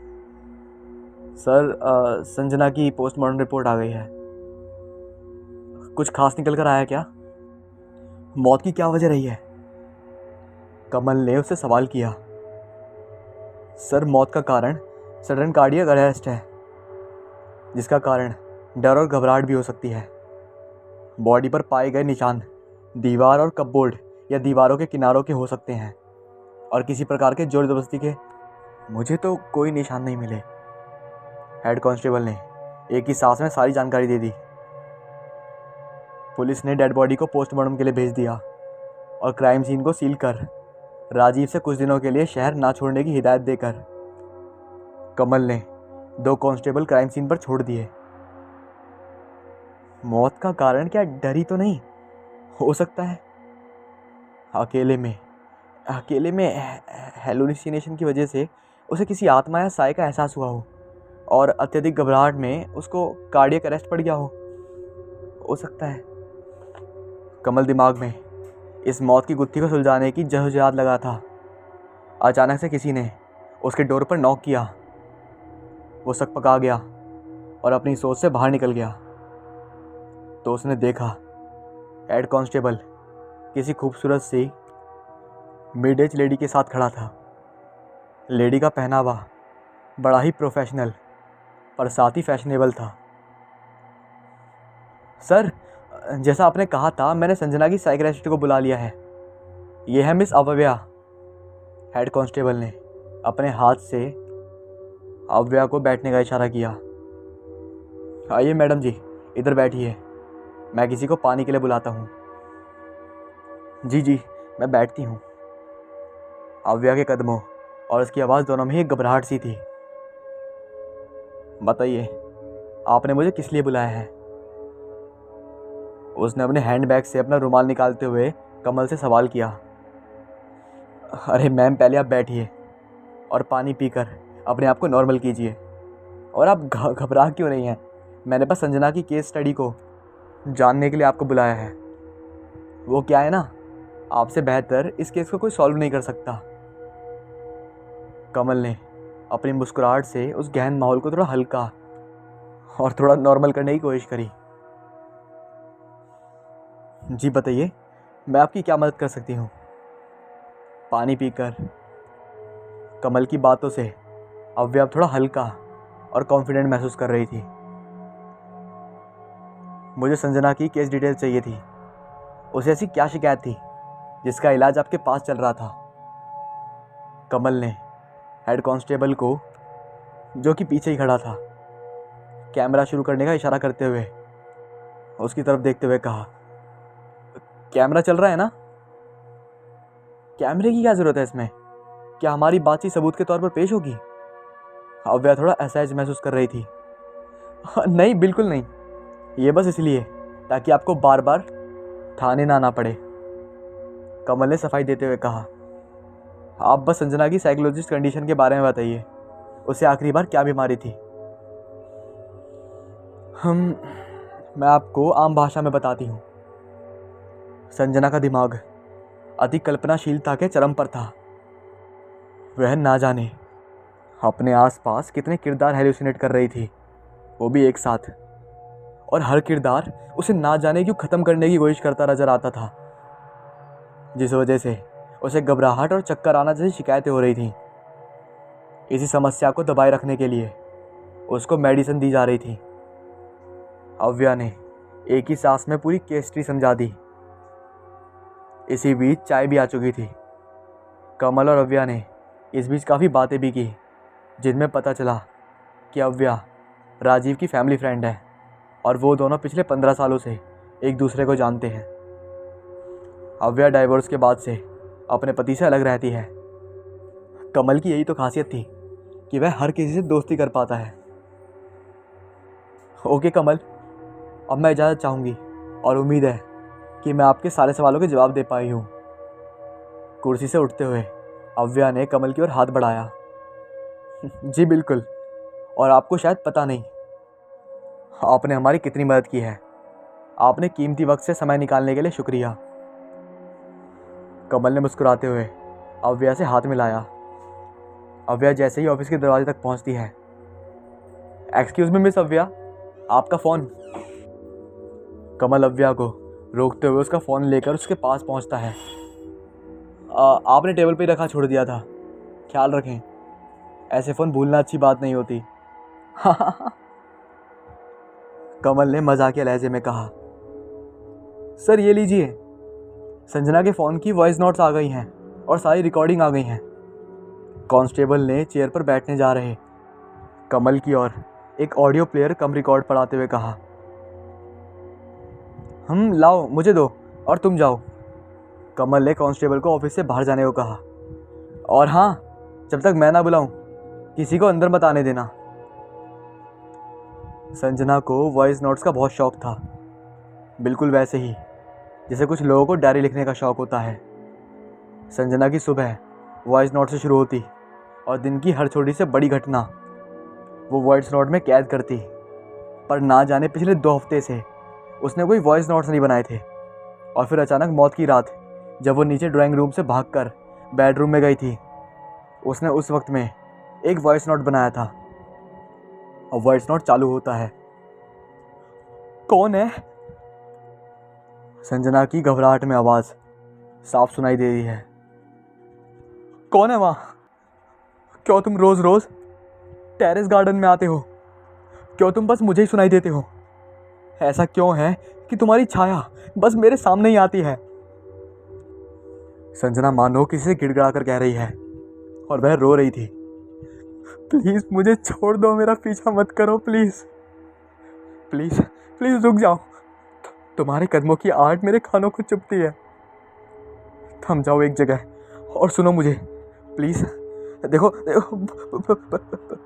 सर, संजना की पोस्टमार्टम रिपोर्ट आ गई है। कुछ खास निकल कर आया क्या? मौत की क्या वजह रही है? कमल ने उससे सवाल किया। सर, मौत का कारण सडन कार्डियक अरेस्ट है, जिसका कारण डर और घबराहट भी हो सकती है। बॉडी पर पाए गए निशान दीवार और कपबोर्ड या दीवारों के किनारों के हो सकते हैं, और किसी प्रकार के जोर जबरदस्ती के मुझे तो कोई निशान नहीं मिले। हेड कांस्टेबल ने एक ही सांस में सारी जानकारी दे दी। पुलिस ने डेड बॉडी को पोस्टमार्टम के लिए भेज दिया और क्राइम सीन को सील कर राजीव से कुछ दिनों के लिए शहर ना छोड़ने की हिदायत देकर कमल ने 2 कांस्टेबल क्राइम सीन पर छोड़ दिए। मौत का कारण क्या डर ही तो नहीं हो सकता है? अकेले में हेलुसिनेशन की वजह से उसे किसी आत्मा या साय का एहसास हुआ हो और अत्यधिक घबराहट में उसको कार्डियक अरेस्ट पड़ गया हो सकता है। कमल दिमाग में इस मौत की गुत्थी को सुलझाने की जहजुजात लगा था। अचानक से किसी ने उसके डोर पर नॉक किया। वो सकपका गया और अपनी सोच से बाहर निकल गया तो उसने देखा हेड कांस्टेबल किसी खूबसूरत सी मिड एज लेडी के साथ खड़ा था। लेडी का पहनावा बड़ा ही प्रोफेशनल पर साथ ही फैशनेबल था। सर, जैसा आपने कहा था, मैंने संजना की साइकियाट्रिस्ट को बुला लिया है। ये है मिस अव्या। हेड कांस्टेबल ने अपने हाथ से अव्या को बैठने का इशारा किया। आइए मैडम जी, इधर बैठिए, मैं किसी को पानी के लिए बुलाता हूँ। जी जी, मैं बैठती हूँ। अव्या के कदमों और उसकी आवाज़ दोनों में ही घबराहट सी थी। बताइए, आपने मुझे किस लिए बुलाया है? उसने अपने हैंडबैग से अपना रुमाल निकालते हुए कमल से सवाल किया। अरे मैम, पहले आप बैठिए और पानी पीकर अपने आप को नॉर्मल कीजिए। और आप घबरा क्यों नहीं हैं? मैंने बस संजना की केस स्टडी को जानने के लिए आपको बुलाया है। वो क्या है ना, आपसे बेहतर इस केस को कोई सॉल्व नहीं कर सकता। कमल ने अपनी मुस्कुराहट से उस गहन माहौल को थोड़ा हल्का और थोड़ा नॉर्मल करने की कोशिश करी। जी बताइए, मैं आपकी क्या मदद कर सकती हूँ? पानी पीकर कमल की बातों से अव्या थोड़ा हल्का और कॉन्फिडेंट महसूस कर रही थी। मुझे संजना की केस डिटेल चाहिए थी। उसे ऐसी क्या शिकायत थी जिसका इलाज आपके पास चल रहा था? कमल ने हेड कांस्टेबल को, जो कि पीछे ही खड़ा था, कैमरा शुरू करने का इशारा करते हुए उसकी तरफ देखते हुए कहा। कैमरा चल रहा है ना? कैमरे की क्या ज़रूरत है इसमें? क्या हमारी बातचीत सबूत के तौर पर पेश होगी? अव्या थोड़ा असहज महसूस कर रही थी। नहीं, बिल्कुल नहीं, ये बस इसलिए ताकि आपको बार बार थाने ना आना पड़े। कमल ने सफाई देते हुए कहा। आप बस संजना की साइकोलॉजिस्ट कंडीशन के बारे में बताइए। उसे आखिरी बार क्या बीमारी थी? मैं आपको आम भाषा में बताती हूँ। संजना का दिमाग अति कल्पनाशीलता के चरम पर था। वह ना जाने अपने आसपास कितने किरदार हेलुसिनेट कर रही थी, वो भी एक साथ, और हर किरदार उसे ना जाने क्यों ख़त्म करने की कोशिश करता नजर आता था, जिस वजह से उसे घबराहट और चक्कर आना जैसी शिकायतें हो रही थीं। इसी समस्या को दबाए रखने के लिए उसको मेडिसिन दी जा रही थी। अव्या ने एक ही सांस में पूरी केस हिस्ट्री समझा दी। इसी बीच चाय भी आ चुकी थी। कमल और अव्या ने इस बीच काफ़ी बातें भी की, जिनमें पता चला कि अव्या राजीव की फैमिली फ्रेंड है और वो दोनों पिछले 15 सालों से एक दूसरे को जानते हैं। अव्या डाइवोर्स के बाद से अपने पति से अलग रहती है। कमल की यही तो खासियत थी कि वह हर किसी से दोस्ती कर पाता है। ओके कमल, अब मैं इजाज़त चाहूँगी और उम्मीद है कि मैं आपके सारे सवालों के जवाब दे पाई हूँ। कुर्सी से उठते हुए अव्या ने कमल की ओर हाथ बढ़ाया। जी बिल्कुल, और आपको शायद पता नहीं आपने हमारी कितनी मदद की है। आपने कीमती वक्त से समय निकालने के लिए शुक्रिया। कमल ने मुस्कुराते हुए अव्या से हाथ मिलाया। अव्या जैसे ही ऑफिस के दरवाजे तक पहुंचती है, एक्सक्यूज मी मिस अव्या, आपका फ़ोन। कमल अव्या को रोकते हुए उसका फ़ोन लेकर उसके पास पहुंचता है। आपने टेबल पे रखा छोड़ दिया था, ख्याल रखें, ऐसे फ़ोन भूलना अच्छी बात नहीं होती। कमल ने मजाकिया लहजे में कहा। सर ये लीजिए, संजना के फ़ोन की वॉइस नोट्स आ गई हैं और सारी रिकॉर्डिंग आ गई हैं। कांस्टेबल ने चेयर पर बैठने जा रहे कमल की ओर एक ऑडियो प्लेयर कम रिकॉर्ड पढ़ाते हुए कहा। लाओ, मुझे दो और तुम जाओ। कमल ने कांस्टेबल को ऑफिस से बाहर जाने को कहा। और हाँ, जब तक मैं ना बुलाऊं किसी को अंदर मत आने देना। संजना को वॉइस नोट्स का बहुत शौक था, बिल्कुल वैसे ही जैसे कुछ लोगों को डायरी लिखने का शौक होता है। संजना की सुबह वॉइस नोट से शुरू होती और दिन की हर छोटी से बड़ी घटना वो वॉइस नोट में कैद करती। पर ना जाने पिछले 2 हफ्ते से उसने कोई वॉइस नोट्स नहीं बनाए थे। और फिर अचानक मौत की रात जब वो नीचे ड्राइंग रूम से भागकर बेडरूम में गई थी, उसने उस वक्त में एक वॉइस नोट बनाया था। और वॉइस नोट चालू होता है। कौन है? संजना की घबराहट में आवाज़ साफ सुनाई दे रही है। कौन है वहाँ? क्यों तुम रोज़ रोज़ टेरेस गार्डन में आते हो? क्यों तुम बस मुझे ही सुनाई देते हो? ऐसा क्यों है कि तुम्हारी छाया बस मेरे सामने ही आती है? संजना मानो किसी से गिड़गिड़ा कर कह रही है और वह रो रही थी। प्लीज़ मुझे छोड़ दो, मेरा पीछा मत करो, प्लीज़ प्लीज़ प्लीज़ रुक जाओ। तुम्हारे कदमों की आहट मेरे कानों को चुभती है। थम जाओ एक जगह और सुनो मुझे, प्लीज़। देखो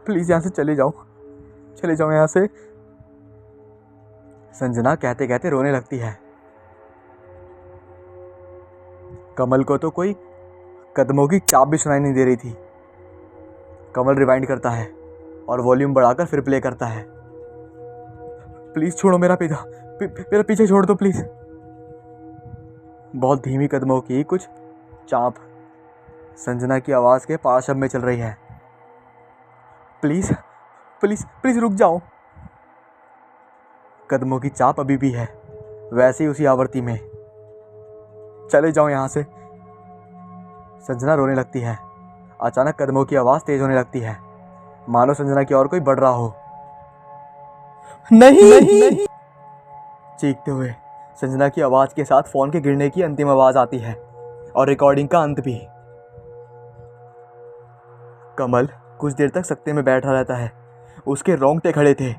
प्लीज़ यहाँ से चले जाओ यहाँ से। संजना कहते कहते रोने लगती है। कमल को तो कोई कदमों की चाप भी सुनाई नहीं दे रही थी। कमल रिवाइंड करता है और वॉल्यूम बढ़ाकर फिर प्ले करता है। प्लीज़ छोड़ो मेरा पीछे छोड़ दो प्लीज़। बहुत धीमी कदमों की कुछ चाप संजना की आवाज़ के पास में चल रही है। प्लीज़ प्लीज़ प्लीज़ रुक जाओ। कदमों की चाप अभी भी है, वैसे ही उसी आवृत्ति में। चले जाओ यहाँ से। संजना रोने लगती है। अचानक कदमों की आवाज़ तेज होने लगती है, मानो संजना की ओर कोई बढ़ रहा हो। नहीं। चीखते हुए संजना की आवाज़ के साथ फ़ोन के गिरने की अंतिम आवाज़ आती है और रिकॉर्डिंग का अंत भी। कमल कुछ देर तक सकते में बैठा रहता है। उसके रोंगटे खड़े थे,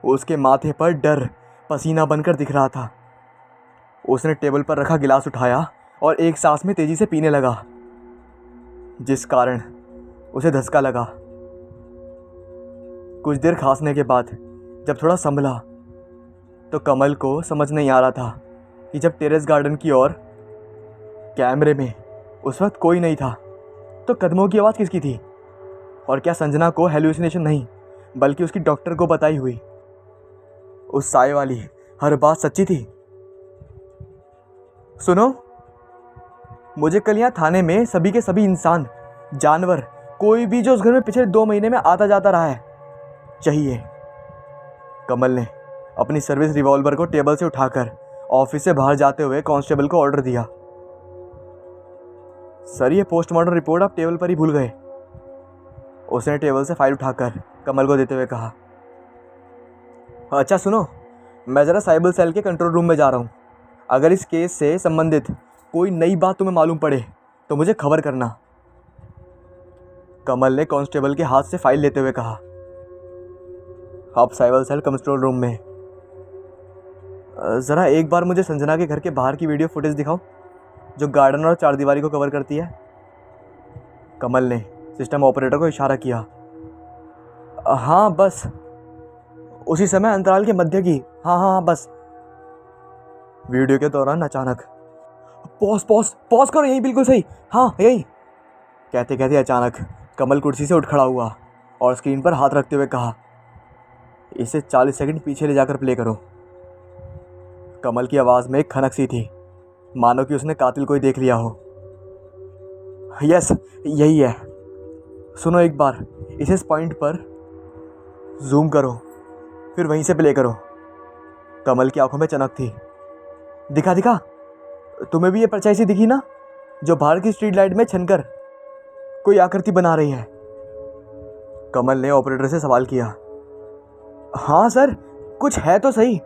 उसके माथे पर डर पसीना बनकर दिख रहा था। उसने टेबल पर रखा गिलास उठाया और एक सांस में तेजी से पीने लगा, जिस कारण उसे धक्का लगा। कुछ देर खांसने के बाद जब थोड़ा संभला तो कमल को समझ नहीं आ रहा था कि जब टेरेस गार्डन की ओर कैमरे में उस वक्त कोई नहीं था तो कदमों की आवाज़ किसकी थी? और क्या संजना को हेलुसिनेशन नहीं बल्कि उसकी डॉक्टर को बताई हुई उस साए वाली हर बात सच्ची थी? सुनो, मुझे कल यहाँ थाने में सभी के सभी इंसान, जानवर, कोई भी जो उस घर में पिछले 2 महीने में आता जाता रहा है चाहिए। कमल ने अपनी सर्विस रिवॉल्वर को टेबल से उठाकर ऑफिस से बाहर जाते हुए कांस्टेबल को ऑर्डर दिया। सर, ये पोस्टमार्टम रिपोर्ट आप टेबल पर ही भूल गए। उसने टेबल से फाइल उठाकर कमल को देते हुए कहा। अच्छा सुनो, मैं ज़रा साइबर सेल के कंट्रोल रूम में जा रहा हूँ। अगर इस केस से संबंधित कोई नई बात तुम्हें मालूम पड़े तो मुझे खबर करना। कमल ने कांस्टेबल के हाथ से फाइल लेते हुए कहा। आप साइबर सेल कंट्रोल रूम में। ज़रा एक बार मुझे संजना के घर के बाहर की वीडियो फुटेज दिखाओ जो गार्डन और चारदीवारी को कवर करती है। कमल ने सिस्टम ऑपरेटर को इशारा किया। हाँ बस उसी समय अंतराल के मध्य की। हाँ बस। वीडियो के दौरान अचानक पॉज करो, यही बिल्कुल सही, हाँ यही। कहते कहते अचानक कमल कुर्सी से उठ खड़ा हुआ और स्क्रीन पर हाथ रखते हुए कहा, इसे 40 सेकंड पीछे ले जाकर प्ले करो। कमल की आवाज़ में एक खनक सी थी, मानो कि उसने कातिल को ही देख लिया हो। यस, यही है। सुनो एक बार, इसे इस पॉइंट पर जूम करो, फिर वहीं से प्ले करो। कमल की आंखों में चमक थी। दिखा, तुम्हें भी ये परछाई सी दिखी ना, जो बाहर की स्ट्रीट लाइट में छनकर कोई आकृति बना रही है। कमल ने ऑपरेटर से सवाल किया। हाँ सर, कुछ है तो सही,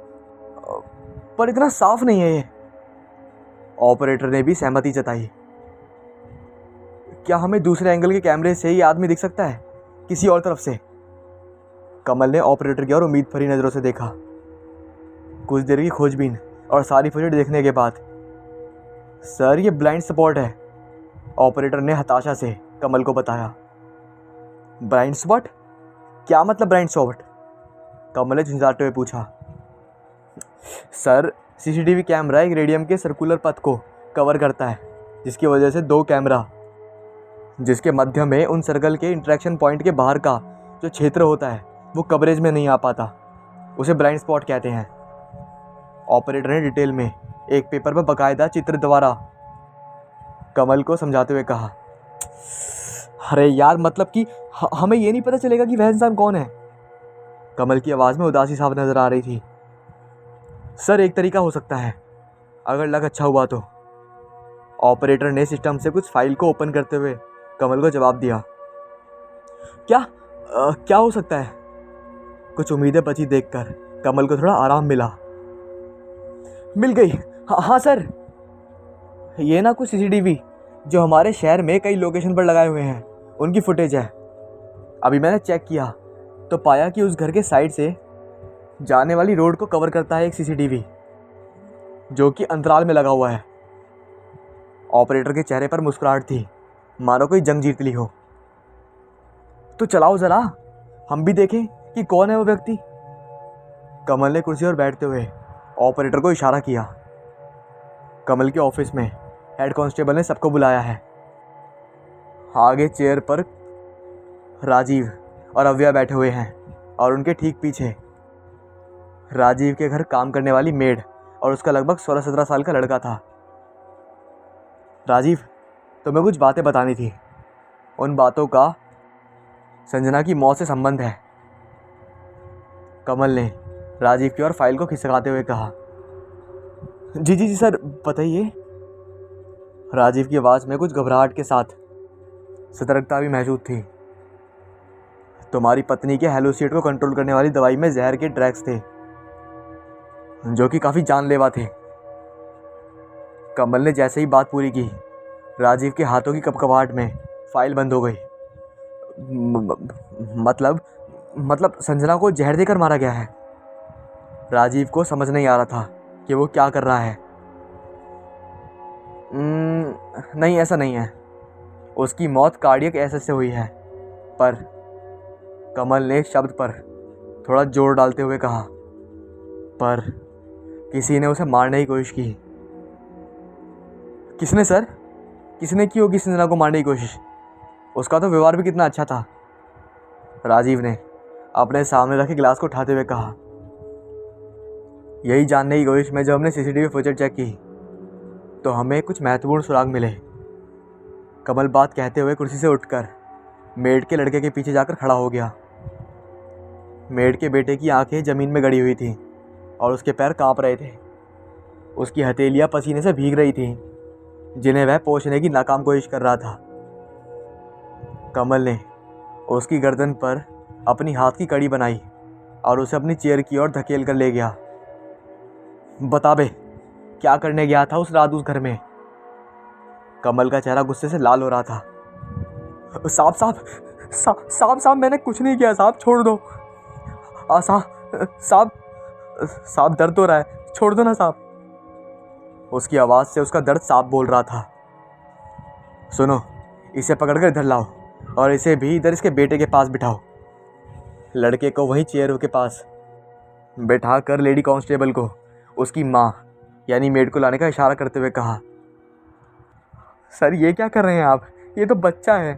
पर इतना साफ नहीं है ये। ऑपरेटर ने भी सहमति जताई। क्या हमें दूसरे एंगल के कैमरे से ये आदमी दिख सकता है, किसी और तरफ से? कमल ने ऑपरेटर की ओर उम्मीद भरी नज़रों से देखा। कुछ देर की खोजबीन और सारी फुटेज देखने के बाद, सर ये ब्लाइंड स्पॉट है, ऑपरेटर ने हताशा से कमल को बताया। Blind spot? क्या मतलब ब्लाइंड स्पॉट? कमल ने झुंझाते हुए पूछा। सर, सीसीटीवी कैमरा एक रेडियम के सर्कुलर पथ को कवर करता है, जिसकी वजह से 2 कैमरा जिसके मध्य में उन सर्कल के इंटरेक्शन पॉइंट के बाहर का जो क्षेत्र होता है वो कवरेज में नहीं आ पाता, उसे ब्लाइंड स्पॉट कहते हैं। ऑपरेटर ने डिटेल में एक पेपर पर बाकायदा चित्र द्वारा कमल को समझाते हुए कहा। अरे यार, मतलब कि हमें ये नहीं पता चलेगा कि वह इंसान कौन है। कमल की आवाज़ में उदासी साफ नजर आ रही थी। सर, एक तरीका हो सकता है, अगर लक अच्छा हुआ तो। ऑपरेटर ने सिस्टम से कुछ फाइल को ओपन करते हुए कमल को जवाब दिया। क्या हो सकता है? कुछ उम्मीदें बची देखकर कमल को थोड़ा आराम मिला। मिल गई। हाँ सर, ये ना कुछ सीसीटीवी जो हमारे शहर में कई लोकेशन पर लगाए हुए हैं, उनकी फुटेज है। अभी मैंने चेक किया तो पाया कि उस घर के साइड से जाने वाली रोड को कवर करता है एक सीसीटीवी, जो कि अंतराल में लगा हुआ है। ऑपरेटर के चेहरे पर मुस्कुराहट थी, मानो कोई जंग जीत ली हो। तो चलाओ ज़रा, हम भी देखें कि कौन है वो व्यक्ति। कमल ने कुर्सी पर बैठते हुए ऑपरेटर को इशारा किया। कमल के ऑफिस में हेड कांस्टेबल ने सबको बुलाया है। आगे चेयर पर राजीव और अव्या बैठे हुए हैं और उनके ठीक पीछे राजीव के घर काम करने वाली मेड और उसका लगभग 16-17 साल का लड़का था। राजीव, तुम्हें कुछ बातें बतानी थी। उन बातों का संजना की मौत से संबंध है। कमल ने राजीव की ओर फाइल को खिसकाते हुए कहा। जी सर, बताइए। राजीव की आवाज़ में कुछ घबराहट के साथ सतर्कता भी मौजूद थी। तुम्हारी पत्नी के हेलोसिएट को कंट्रोल करने वाली दवाई में जहर के ड्रग्स थे, जो कि काफ़ी जानलेवा थे। कमल ने जैसे ही बात पूरी की, राजीव के हाथों की कपकपाहट में फाइल बंद हो गई। मतलब संजना को जहर देकर मारा गया है। राजीव को समझ नहीं आ रहा था कि वो क्या कर रहा है। नहीं, ऐसा नहीं है। उसकी मौत कार्डियक अरेस्ट से हुई है। पर कमल ने शब्द पर थोड़ा जोर डालते हुए कहा, पर किसी ने उसे मारने की कोशिश की। किसने सर? किसने की होगी संजना को मारने की कोशिश? उसका तो व्यवहार भी कितना अच्छा था। राजीव ने अपने सामने रखे गिलास को उठाते हुए कहा। यही जानने की कोशिश में जब हमने सीसीटीवी फुटेज चेक की तो हमें कुछ महत्वपूर्ण सुराग मिले। कमल बात कहते हुए कुर्सी से उठकर मेड के लड़के के पीछे जाकर खड़ा हो गया। मेड के बेटे की आंखें ज़मीन में गड़ी हुई थीं और उसके पैर कांप रहे थे। उसकी हथेलियां पसीने से भीग रही थीं, जिन्हें वह पोंछने की नाकाम कोशिश कर रहा था। कमल ने उसकी गर्दन पर अपनी हाथ की कड़ी बनाई और उसे अपनी चेयर की ओर धकेल कर ले गया। बता बे, क्या करने गया था उस रात उस घर में? कमल का चेहरा गुस्से से लाल हो रहा था। साहब साहब साहब साहब, मैंने कुछ नहीं किया साहब, छोड़ दो। साहब साहब, दर्द हो रहा है, छोड़ दो ना साहब। उसकी आवाज़ से उसका दर्द साफ बोल रहा था। सुनो, इसे पकड़कर इधर लाओ और इसे भी इधर इसके बेटे के पास बिठाओ। लड़के को वहीं चेयर के पास बैठा कर लेडी कांस्टेबल को उसकी माँ यानी मेड को लाने का इशारा करते हुए कहा, सर ये क्या कर रहे हैं आप? ये तो बच्चा है,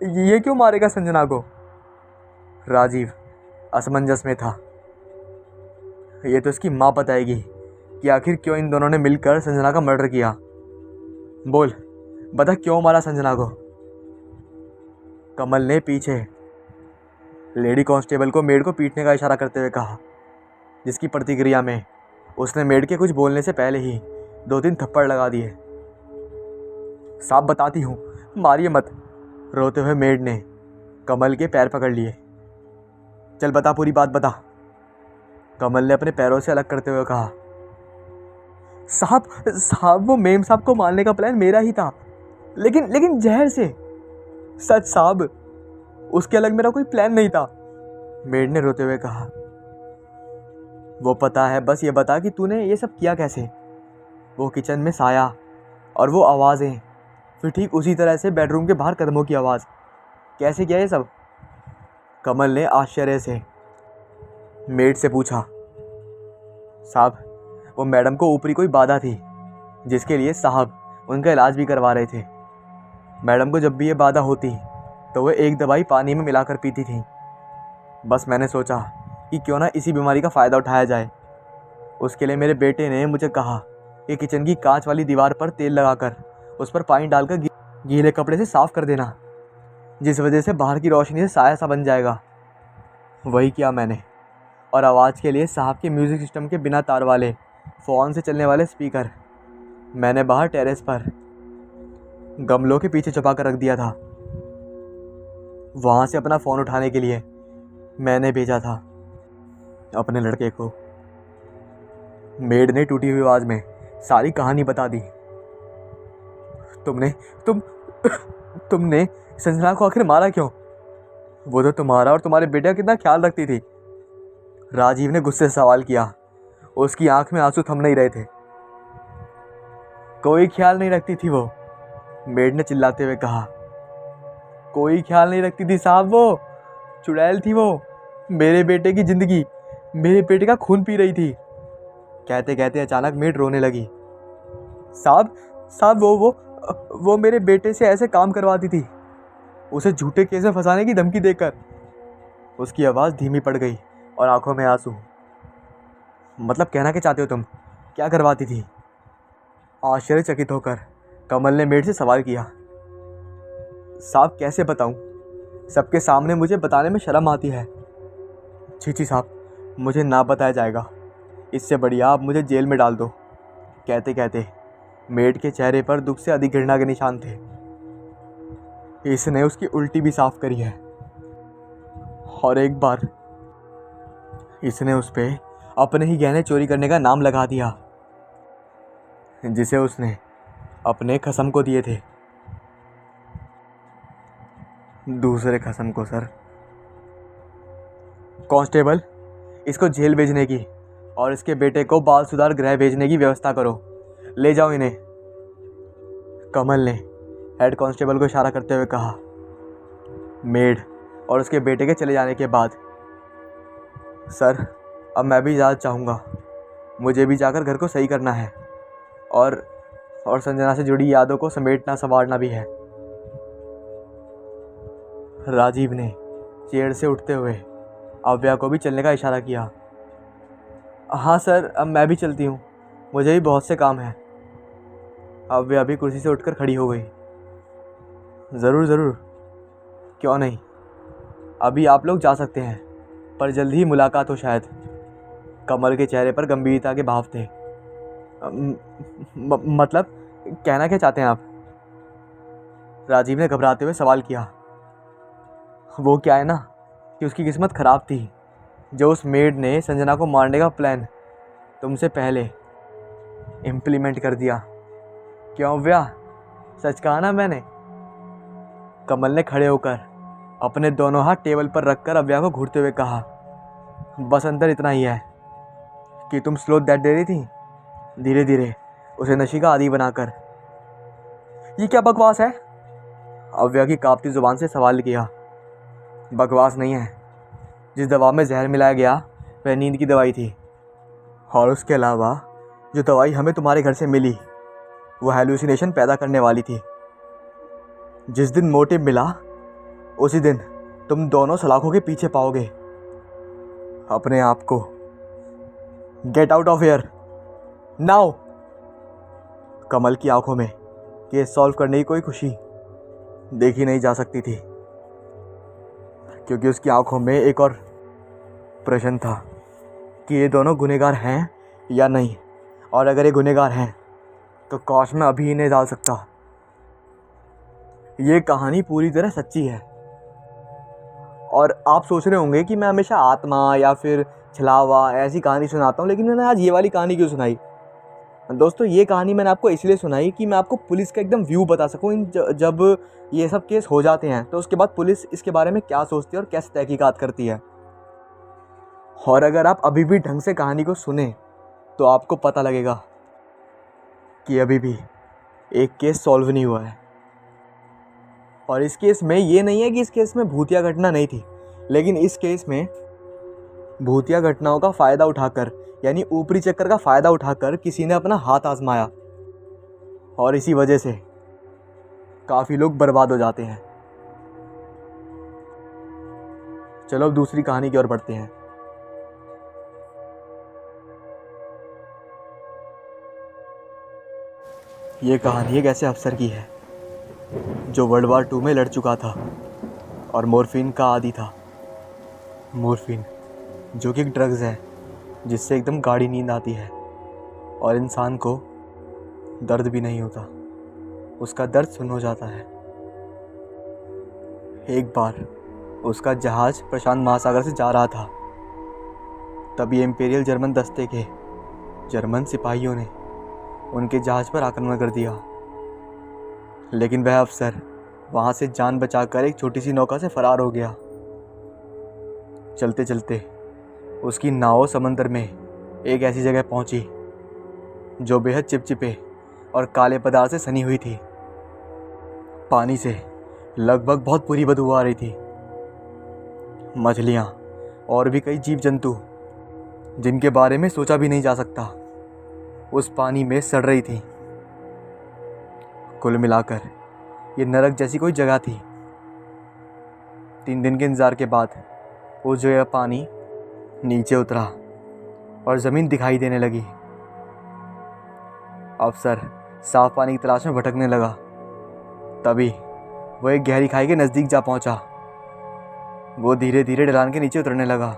ये क्यों मारेगा संजना को? राजीव असमंजस में था। ये तो इसकी माँ बताएगी कि आखिर क्यों इन दोनों ने मिलकर संजना का मर्डर किया। बोल, बता क्यों मारा संजना को? कमल ने पीछे लेडी कांस्टेबल को मेड को पीटने का इशारा करते हुए कहा, जिसकी प्रतिक्रिया में उसने मेड के कुछ बोलने से पहले ही 2-3 थप्पड़ लगा दिए। साहब बताती हूँ, मारिए मत। रोते हुए मेड ने कमल के पैर पकड़ लिए। चल बता, पूरी बात बता। कमल ने अपने पैरों से अलग करते हुए कहा, साहब वो मेम साहब को मारने का प्लान मेरा ही था, लेकिन जहर से। सच साहब, उसके अलग मेरा कोई प्लान नहीं था, मेड ने रोते हुए कहा। वो पता है, बस ये बता कि तूने ये सब किया कैसे? वो किचन में साया और वो आवाज़ें, फिर ठीक उसी तरह से बेडरूम के बाहर कदमों की आवाज़, कैसे किया ये सब? कमल ने आश्चर्य से मेड से पूछा। साहब, वो मैडम को ऊपरी कोई बाधा थी जिसके लिए साहब उनका इलाज भी करवा रहे थे। मैडम को जब भी ये बाधा होती तो वह एक दवाई पानी में मिलाकर पीती थी। बस मैंने सोचा कि क्यों ना इसी बीमारी का फ़ायदा उठाया जाए। उसके लिए मेरे बेटे ने मुझे कहा कि किचन की कांच वाली दीवार पर तेल लगाकर उस पर पानी डालकर गीले कपड़े से साफ़ कर देना, जिस वजह से बाहर की रोशनी से साया सा बन जाएगा। वही किया मैंने, और आवाज़ के लिए साहब के म्यूज़िक सिस्टम के बिना तार वाले फ़ोन से चलने वाले स्पीकर मैंने बाहर टेरेस पर गमलों के पीछे छुपा कर रख दिया था। वहाँ से अपना फ़ोन उठाने के लिए मैंने भेजा था अपने लड़के को। मेड ने टूटी हुई आवाज़ में सारी कहानी बता दी। तुमने संजना को आखिर मारा क्यों? वो तो तुम्हारा और तुम्हारे बेटे का कितना ख्याल रखती थी। राजीव ने गुस्से से सवाल किया। उसकी आंख में आंसू थम नहीं रहे थे। कोई ख्याल नहीं रखती थी वो, मेड ने चिल्लाते हुए कहा। कोई ख्याल नहीं रखती थी साहब, वो चुड़ैल थी। वो मेरे बेटे की ज़िंदगी, मेरे बेटे का खून पी रही थी। कहते कहते अचानक मेड रोने लगी। साहब वो मेरे बेटे से ऐसे काम करवाती थी, उसे झूठे केस में फंसाने की धमकी देकर। उसकी आवाज़ धीमी पड़ गई और आंखों में आंसू। मतलब कहना क्या चाहते हो तुम? क्या करवाती थी? आश्चर्यचकित होकर कमल ने मेड से सवाल किया। साहब कैसे बताऊं? सबके सामने मुझे बताने में शर्म आती है। छी साहब, मुझे ना बताया जाएगा, इससे बढ़िया आप मुझे जेल में डाल दो। कहते कहते मेड के चेहरे पर दुख से अधिक घृणा के निशान थे। इसने उसकी उल्टी भी साफ करी है, और एक बार इसने उस पे अपने ही गहने चोरी करने का नाम लगा दिया, जिसे उसने अपने खसम को दिए थे। दूसरे खसम को सर। कांस्टेबल, इसको जेल भेजने की और इसके बेटे को बाल सुधार गृह भेजने की व्यवस्था करो। ले जाओ इन्हें, कमल ने हेड कांस्टेबल को इशारा करते हुए कहा। मेड और उसके बेटे के चले जाने के बाद, सर अब मैं भी इजाज़त चाहूँगा। मुझे भी जाकर घर को सही करना है और संजना से जुड़ी यादों को समेटना संवारना भी है। राजीव ने चेयर से उठते हुए अव्या को भी चलने का इशारा किया। हाँ सर, अब मैं भी चलती हूँ, मुझे भी बहुत से काम हैं। अव्या भी कुर्सी से उठकर खड़ी हो गई। ज़रूर, क्यों नहीं, अभी आप लोग जा सकते हैं, पर जल्द ही मुलाकात हो शायद। कमल के चेहरे पर गंभीरता के भाव थे। मतलब कहना क्या चाहते हैं आप? राजीव ने घबराते हुए सवाल किया। वो क्या है ना कि उसकी किस्मत ख़राब थी, जो उस मेड ने संजना को मारने का प्लान तुमसे पहले इम्प्लीमेंट कर दिया। क्यों व्या, सच कहा ना मैंने? कमल ने खड़े होकर अपने दोनों हाथ टेबल पर रखकर अव्या को घूरते हुए कहा, बस अंदर इतना ही है कि तुम स्लो दैट दे रही थी, धीरे धीरे उसे नशे का आदी बनाकर। ये क्या बकवास है? अव्या की कांपती जुबान से सवाल किया। बकवास नहीं है, जिस दवा में जहर मिलाया गया वह नींद की दवाई थी, और उसके अलावा जो दवाई हमें तुम्हारे घर से मिली वो हेलुसिनेशन पैदा करने वाली थी। जिस दिन मोटिव मिला उसी दिन तुम दोनों सलाखों के पीछे पाओगे अपने आप को। Get out of here now. Kamal की आंखों में केस सॉल्व करने की कोई खुशी देखी नहीं जा सकती थी, क्योंकि उसकी आंखों में एक और प्रश्न था कि ये दोनों गुनहगार हैं या नहीं, और अगर ये गुनहगार हैं तो काश मैं अभी इन्हें डाल सकता। ये कहानी पूरी तरह सच्ची है, और आप सोच रहे होंगे कि मैं हमेशा आत्मा या फिर छलावा ऐसी कहानी सुनाता हूँ, लेकिन मैंने आज ये वाली कहानी क्यों सुनाई? दोस्तों, ये कहानी मैंने आपको इसलिए सुनाई कि मैं आपको पुलिस का एकदम व्यू बता सकूँ। जब ये सब केस हो जाते हैं तो उसके बाद पुलिस इसके बारे में क्या सोचती है और कैसे तहकीकात करती है। और अगर आप अभी भी ढंग से कहानी को सुने तो आपको पता लगेगा कि अभी भी एक केस सॉल्व नहीं हुआ है। और इस केस में ये नहीं है कि इस केस में भूतिया घटना नहीं थी, लेकिन इस केस में भूतिया घटनाओं का फ़ायदा उठाकर, यानी ऊपरी चक्कर का फ़ायदा उठाकर किसी ने अपना हाथ आजमाया, और इसी वजह से काफ़ी लोग बर्बाद हो जाते हैं। चलो अब दूसरी कहानी की ओर बढ़ते हैं। ये कहानी एक ऐसे अफसर की है जो वर्ल्ड वार 2 में लड़ चुका था और मॉर्फिन का आदी था। मॉर्फिन जो कि एक ड्रग्स है जिससे एकदम गाढ़ी नींद आती है और इंसान को दर्द भी नहीं होता, उसका दर्द सुन्न हो जाता है। एक बार उसका जहाज़ प्रशांत महासागर से जा रहा था, तभी इम्पीरियल जर्मन दस्ते के जर्मन सिपाहियों ने उनके जहाज़ पर आक्रमण कर दिया। लेकिन वह अफसर वहाँ से जान बचाकर एक छोटी सी नौका से फरार हो गया। चलते चलते उसकी नाव समंदर में एक ऐसी जगह पहुंची जो बेहद चिपचिपे और काले पदार्थ से सनी हुई थी। पानी से लगभग बहुत बुरी बदबू आ रही थी। मछलियाँ और भी कई जीव जंतु जिनके बारे में सोचा भी नहीं जा सकता उस पानी में सड़ रही थी। कुल मिलाकर ये नरक जैसी कोई जगह थी। 3 दिन के इंतज़ार के बाद उस जगह पानी नीचे उतरा और ज़मीन दिखाई देने लगी। अफसर साफ पानी की तलाश में भटकने लगा। तभी वो एक गहरी खाई के नज़दीक जा पहुंचा। वो धीरे धीरे ढलान के नीचे उतरने लगा।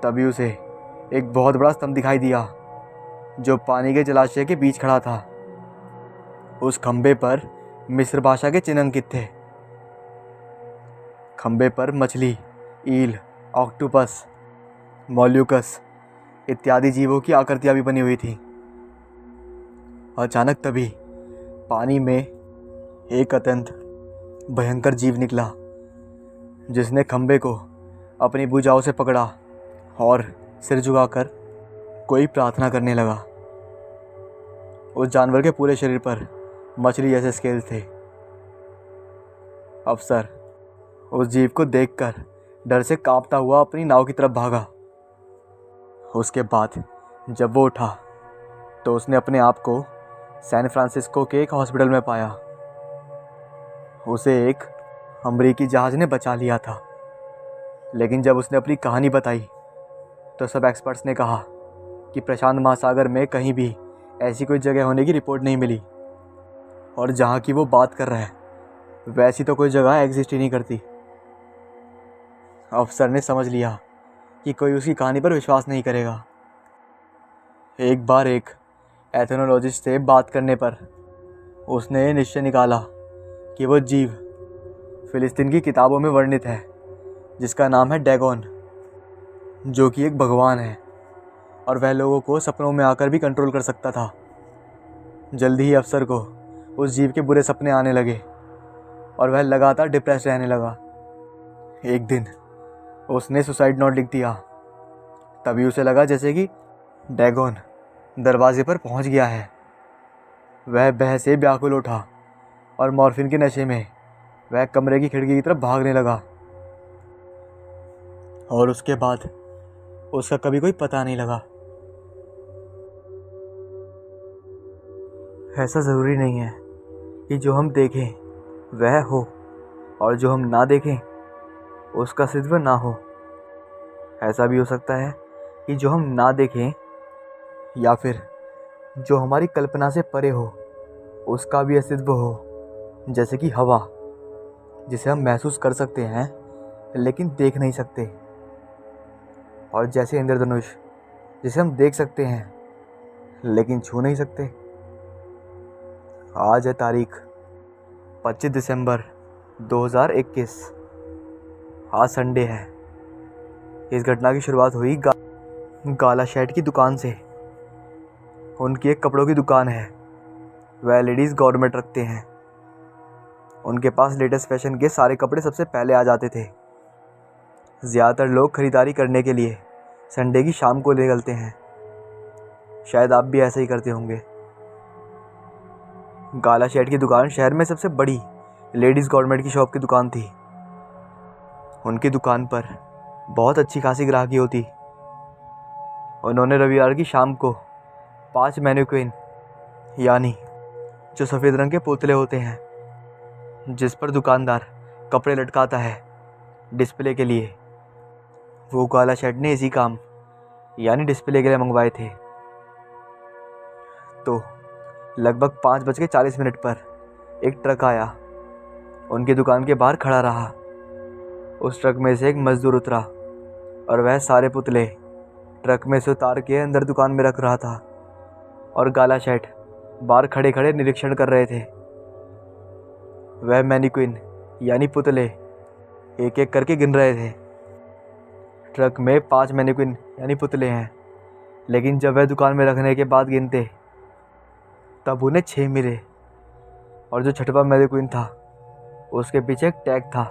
तभी उसे एक बहुत बड़ा स्तंभ दिखाई दिया जो पानी के जलाशय के बीच खड़ा था। उस खंबे पर मिस्र भाषा के चिन्ह अंकित थे। खंबे पर मछली, ईल, ऑक्टोपस, मोल्यूकस इत्यादि जीवों की आकृतियाँ भी बनी हुई थी। अचानक तभी पानी में एक अत्यंत भयंकर जीव निकला, जिसने खंबे को अपनी भुजाओं से पकड़ा और सिर झुकाकर कोई प्रार्थना करने लगा। उस जानवर के पूरे शरीर पर मछली जैसे स्केल थे। अफसर उस जीव को देखकर डर से कांपता हुआ अपनी नाव की तरफ भागा। उसके बाद जब वो उठा तो उसने अपने आप को सैन फ्रांसिस्को के एक हॉस्पिटल में पाया। उसे एक अमरीकी जहाज़ ने बचा लिया था, लेकिन जब उसने अपनी कहानी बताई तो सब एक्सपर्ट्स ने कहा कि प्रशांत महासागर में कहीं भी ऐसी कोई जगह होने की रिपोर्ट नहीं मिली, और जहाँ की वो बात कर रहा है वैसी तो कोई जगह एग्जिस्ट ही नहीं करती। अफसर ने समझ लिया कि कोई उसकी कहानी पर विश्वास नहीं करेगा। एक बार एक एथनोलॉजिस्ट से बात करने पर उसने ये निश्चय निकाला कि वो जीव फिलिस्तीन की किताबों में वर्णित है, जिसका नाम है डैगोन, जो कि एक भगवान है और वह लोगों को सपनों में आकर भी कंट्रोल कर सकता था। जल्दी ही अफसर को उस जीव के बुरे सपने आने लगे और वह लगातार डिप्रेस रहने लगा। एक दिन उसने सुसाइड नोट लिख दिया। तभी उसे लगा जैसे कि डैगोन दरवाजे पर पहुंच गया है। वह भय से व्याकुल उठा और मॉर्फिन के नशे में वह कमरे की खिड़की की तरफ भागने लगा। और उसके बाद उसका कभी कोई पता नहीं लगा। ऐसा ज़रूरी नहीं है कि जो हम देखें वह हो और जो हम ना देखें उसका अस्तित्व ना हो। ऐसा भी हो सकता है कि जो हम ना देखें या फिर जो हमारी कल्पना से परे हो उसका भी अस्तित्व हो, जैसे कि हवा, जिसे हम महसूस कर सकते हैं लेकिन देख नहीं सकते, और जैसे इंद्रधनुष, जिसे हम देख सकते हैं लेकिन छू नहीं सकते। आज है तारीख 25 दिसंबर 2021। आज संडे है। इस घटना की शुरुआत हुई गाला शेड की दुकान से। उनकी एक कपड़ों की दुकान है। वह लेडीज़ गवर्नमेंट रखते हैं। उनके पास लेटेस्ट फैशन के सारे कपड़े सबसे पहले आ जाते थे। ज़्यादातर लोग ख़रीदारी करने के लिए संडे की शाम को निकलते हैं। शायद आप भी ऐसा ही करते होंगे। गाला शेड की दुकान शहर में सबसे बड़ी लेडीज़ गवर्नमेंट की शॉप की दुकान थी। उनकी दुकान पर बहुत अच्छी खासी ग्राहकी होती। उन्होंने रविवार की शाम को 5 मैनिक्विन, यानी जो सफ़ेद रंग के पुतले होते हैं जिस पर दुकानदार कपड़े लटकाता है डिस्प्ले के लिए, वो गाला शेड ने इसी काम यानी डिस्प्ले के लिए मंगवाए थे। तो लगभग 5:40 पर एक ट्रक आया। उनकी दुकान के बाहर खड़ा रहा। उस ट्रक में से एक मजदूर उतरा और वह सारे पुतले ट्रक में से उतार के अंदर दुकान में रख रहा था, और गाला शेड बाहर खड़े खड़े निरीक्षण कर रहे थे। वह मैनिक्विन यानी पुतले एक एक करके गिन रहे थे। ट्रक में 5 मैनिक्विन यानी पुतले हैं, लेकिन जब वह दुकान में रखने के बाद गिनते तब उन्हें 6 मिले, और जो छठवां मैनिक्विन था उसके पीछे एक टैग था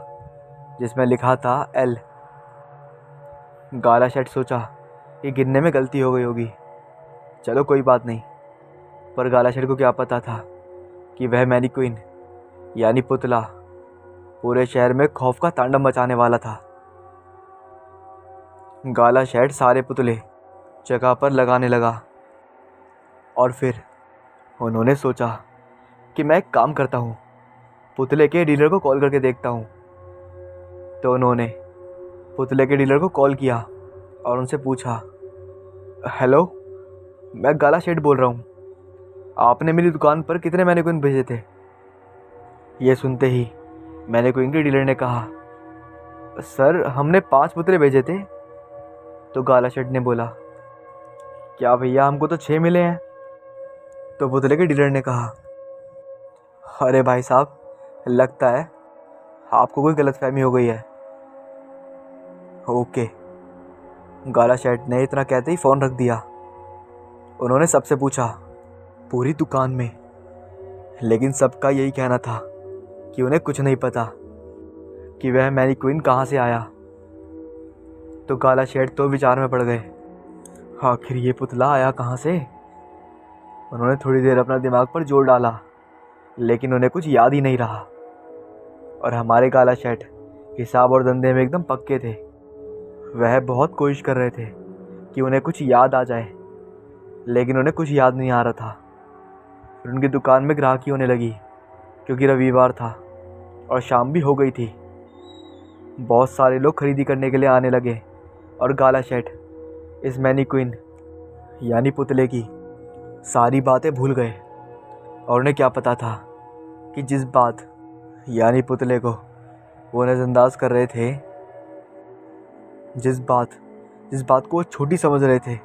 जिसमें लिखा था L। गाला शेड सोचा कि गिनने में गलती हो गई होगी, चलो कोई बात नहीं। पर गाला शेड को क्या पता था कि वह मैनिक्विन यानी पुतला पूरे शहर में खौफ का तांडव मचाने वाला था। गाला शेड सारे पुतले जगह पर लगाने लगा, और फिर उन्होंने सोचा कि मैं एक काम करता हूँ, पुतले के डीलर को कॉल करके देखता हूँ। तो उन्होंने पुतले के डीलर को कॉल किया और उनसे पूछा, हेलो, मैं गाला शेड बोल रहा हूँ, आपने मेरी दुकान पर कितने मैनिक्विन भेजे थे? ये सुनते ही मैनिक्विन के डीलर ने कहा, सर हमने 5 पुतले भेजे थे। तो गाला शेड ने बोला, क्या भैया, हमको तो 6 मिले हैं। तो पुतले के डीलर ने कहा, अरे भाई साहब, लगता है आपको कोई गलतफहमी हो गई है। ओके। गाला शेड ने इतना कहते ही फ़ोन रख दिया। उन्होंने सबसे पूछा पूरी दुकान में, लेकिन सबका यही कहना था कि उन्हें कुछ नहीं पता कि वह मैनिक्विन कहाँ से आया। तो गाला शेड तो विचार में पड़ गए, आखिर ये पुतला आया कहाँ से। उन्होंने थोड़ी देर अपना दिमाग पर जोर डाला, लेकिन उन्हें कुछ याद ही नहीं रहा। और हमारे गाला शेड हिसाब और धंधे में एकदम पक्के थे। वह बहुत कोशिश कर रहे थे कि उन्हें कुछ याद आ जाए, लेकिन उन्हें कुछ याद नहीं आ रहा था। फिर उनकी दुकान में ग्राहकी होने लगी, क्योंकि रविवार था और शाम भी हो गई थी। बहुत सारे लोग खरीदी करने के लिए आने लगे, और गाला शेड इस मैनिक्विन यानी पुतले की सारी बातें भूल गए। और उन्हें क्या पता था कि जिस बात यानी पुतले को वो नज़रअंदाज कर रहे थे। जिस बात को वो छोटी समझ रहे थे,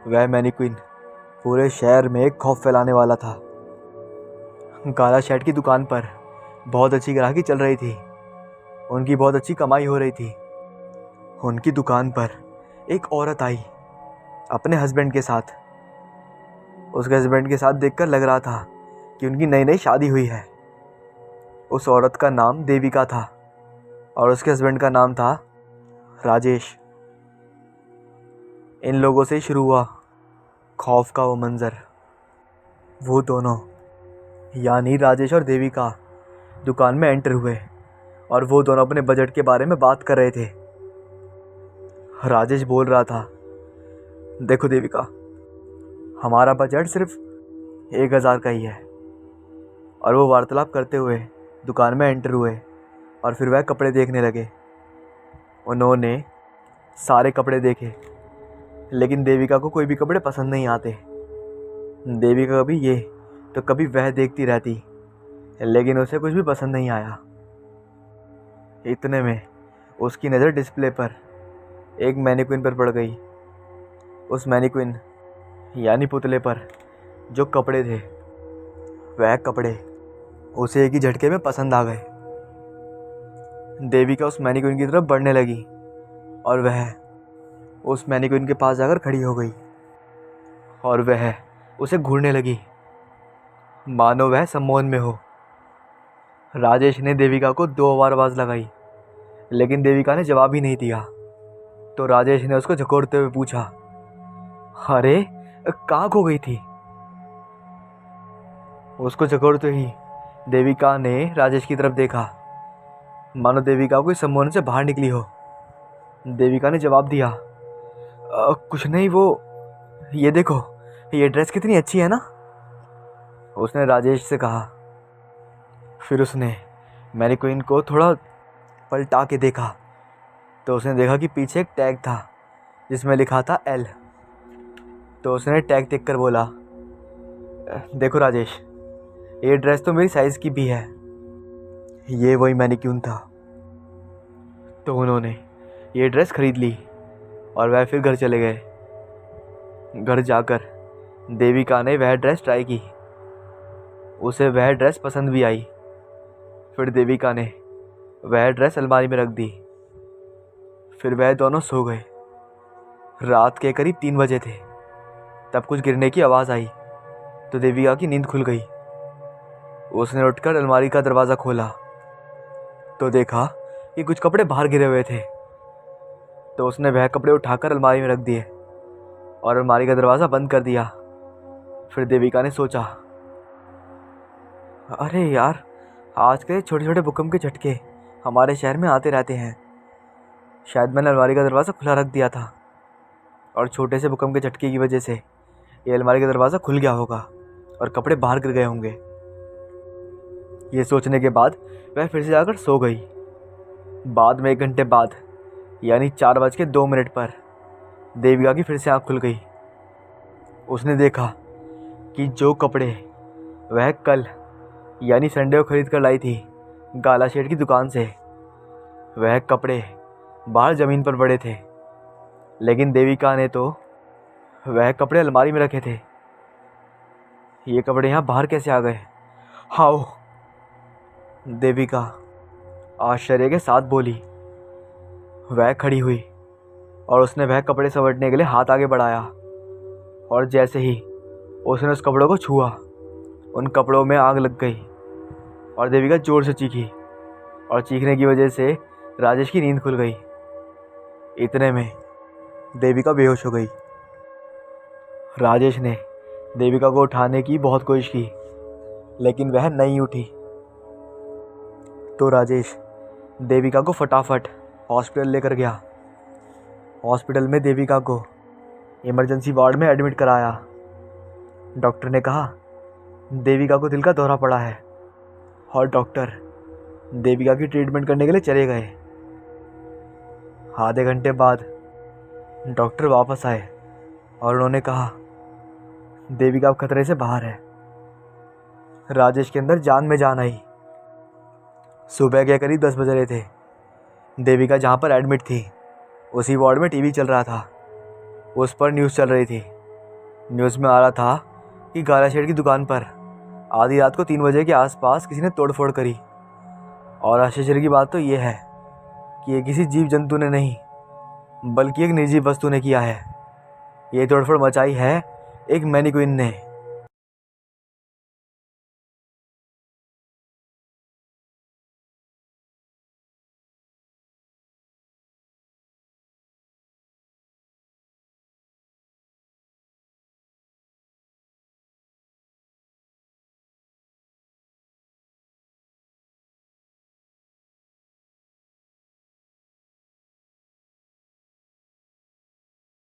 वह मैनीक्विन पूरे शहर में खौफ फैलाने वाला था। काला शर्ट की दुकान पर बहुत अच्छी ग्राहकी चल रही थी। उनकी बहुत अच्छी कमाई हो रही थी। उनकी दुकान पर एक औरत आई अपने हस्बैंड के साथ। उसके हस्बैंड के साथ देखकर लग रहा था कि उनकी नई नई शादी हुई है। उस औरत का नाम देविका था और उसके हस्बैंड का नाम था राजेश। इन लोगों से ही शुरू हुआ खौफ का वो मंजर। वो दोनों यानी राजेश और देविका दुकान में एंटर हुए और वो दोनों अपने बजट के बारे में बात कर रहे थे। राजेश बोल रहा था, देखो देविका, हमारा बजट सिर्फ 1000 का ही है। और वो वार्तालाप करते हुए दुकान में एंटर हुए और फिर वह कपड़े देखने लगे। उन्होंने सारे कपड़े देखे, लेकिन देविका को कोई भी कपड़े पसंद नहीं आते। देविका कभी ये तो कभी वह देखती रहती, लेकिन उसे कुछ भी पसंद नहीं आया। इतने में उसकी नज़र डिस्प्ले पर एक मैनीक्विन पर पड़ गई। उस मैनीक्विन यानी पुतले पर जो कपड़े थे, वह कपड़े उसे एक ही झटके में पसंद आ गए। देविका उस मैनीक्विन की तरफ बढ़ने लगी और वह उस मैनीक्विन के पास जाकर खड़ी हो गई और वह उसे घूरने लगी, मानो वह सम्मोहन में हो। राजेश ने देविका को 2 बार आवाज़ लगाई, लेकिन देविका ने जवाब ही नहीं दिया। तो राजेश ने उसको झकोरते हुए पूछा, अरे कहाँ खो गई थी? उसको झकोरते ही देविका ने राजेश की तरफ देखा, मानो देविका को इस सम्मोहन से बाहर निकली हो। देविका ने जवाब दिया, कुछ नहीं, वो ये देखो, ये ड्रेस कितनी अच्छी है ना, उसने राजेश से कहा। फिर उसने मैनीक्विन को थोड़ा पलटा के देखा तो उसने देखा कि पीछे एक टैग था जिसमें लिखा था L। तो उसने टैग देखकर बोला, देखो राजेश, ये ड्रेस तो मेरी साइज़ की भी है। ये वही मैनीक्विन था। तो उन्होंने ये ड्रेस खरीद ली और वह फिर घर चले गए। घर जाकर देविका ने वह ड्रेस ट्राई की। उसे वह ड्रेस पसंद भी आई। फिर देविका ने वह ड्रेस अलमारी में रख दी। फिर वह दोनों सो गए। रात के करीब 3 बजे थे। तब कुछ गिरने की आवाज़ आई तो देविका की नींद खुल गई। उसने उठकर अलमारी का दरवाज़ा खोला तो देखा कि कुछ कपड़े बाहर गिरे हुए थे। तो उसने वह कपड़े उठाकर अलमारी में रख दिए और अलमारी का दरवाज़ा बंद कर दिया। फिर देविका ने सोचा, अरे यार, आज के छोटे छोटे भूकंप के झटके हमारे शहर में आते रहते हैं। शायद मैंने अलमारी का दरवाज़ा खुला रख दिया था और छोटे से भूकंप के झटके की वजह से ये अलमारी का दरवाज़ा खुल गया होगा और कपड़े बाहर गिर गए होंगे। ये सोचने के बाद वह फिर से जाकर सो गई। बाद में 1 घंटे बाद यानी 4:02 पर देविका की फिर से आँख खुल गई। उसने देखा कि जो कपड़े वह कल यानी संडे को खरीद कर लाई थी गाला शेड की दुकान से, वह कपड़े बाहर ज़मीन पर पड़े थे। लेकिन देविका ने तो वह कपड़े अलमारी में रखे थे। ये कपड़े यहाँ बाहर कैसे आ गए? हाउ? देविका आश्चर्य के साथ बोली। वह खड़ी हुई और उसने वह कपड़े समेटने के लिए हाथ आगे बढ़ाया और जैसे ही उसने उस कपड़ों को छुआ, उन कपड़ों में आग लग गई और देविका जोर से चीखी और चीखने की वजह से राजेश की नींद खुल गई। इतने में देविका बेहोश हो गई। राजेश ने देविका को उठाने की बहुत कोशिश की, लेकिन वह नहीं उठी। तो राजेश देविका को फटाफट हॉस्पिटल लेकर गया। हॉस्पिटल में देविका को इमरजेंसी वार्ड में एडमिट कराया। डॉक्टर ने कहा, देविका को दिल का दौरा पड़ा है और डॉक्टर देविका की ट्रीटमेंट करने के लिए चले गए। आधे घंटे बाद डॉक्टर वापस आए और उन्होंने कहा, देविका अब खतरे से बाहर है। राजेश के अंदर जान में जान आई सुबह के करीब 10 बज रहे थे। देविका जहाँ पर एडमिट थी उसी वार्ड में टीवी चल रहा था। उस पर न्यूज़ चल रही थी। न्यूज़ में आ रहा था कि गाला शेठ की दुकान पर आधी रात को 3 बजे के आसपास किसी ने तोड़फोड़ करी। और आश्चर्य की बात तो ये है कि ये किसी जीव जंतु ने नहीं बल्कि एक निर्जीव वस्तु ने किया है। ये तोड़फोड़ मचाई है एक मैनीक्विन ने।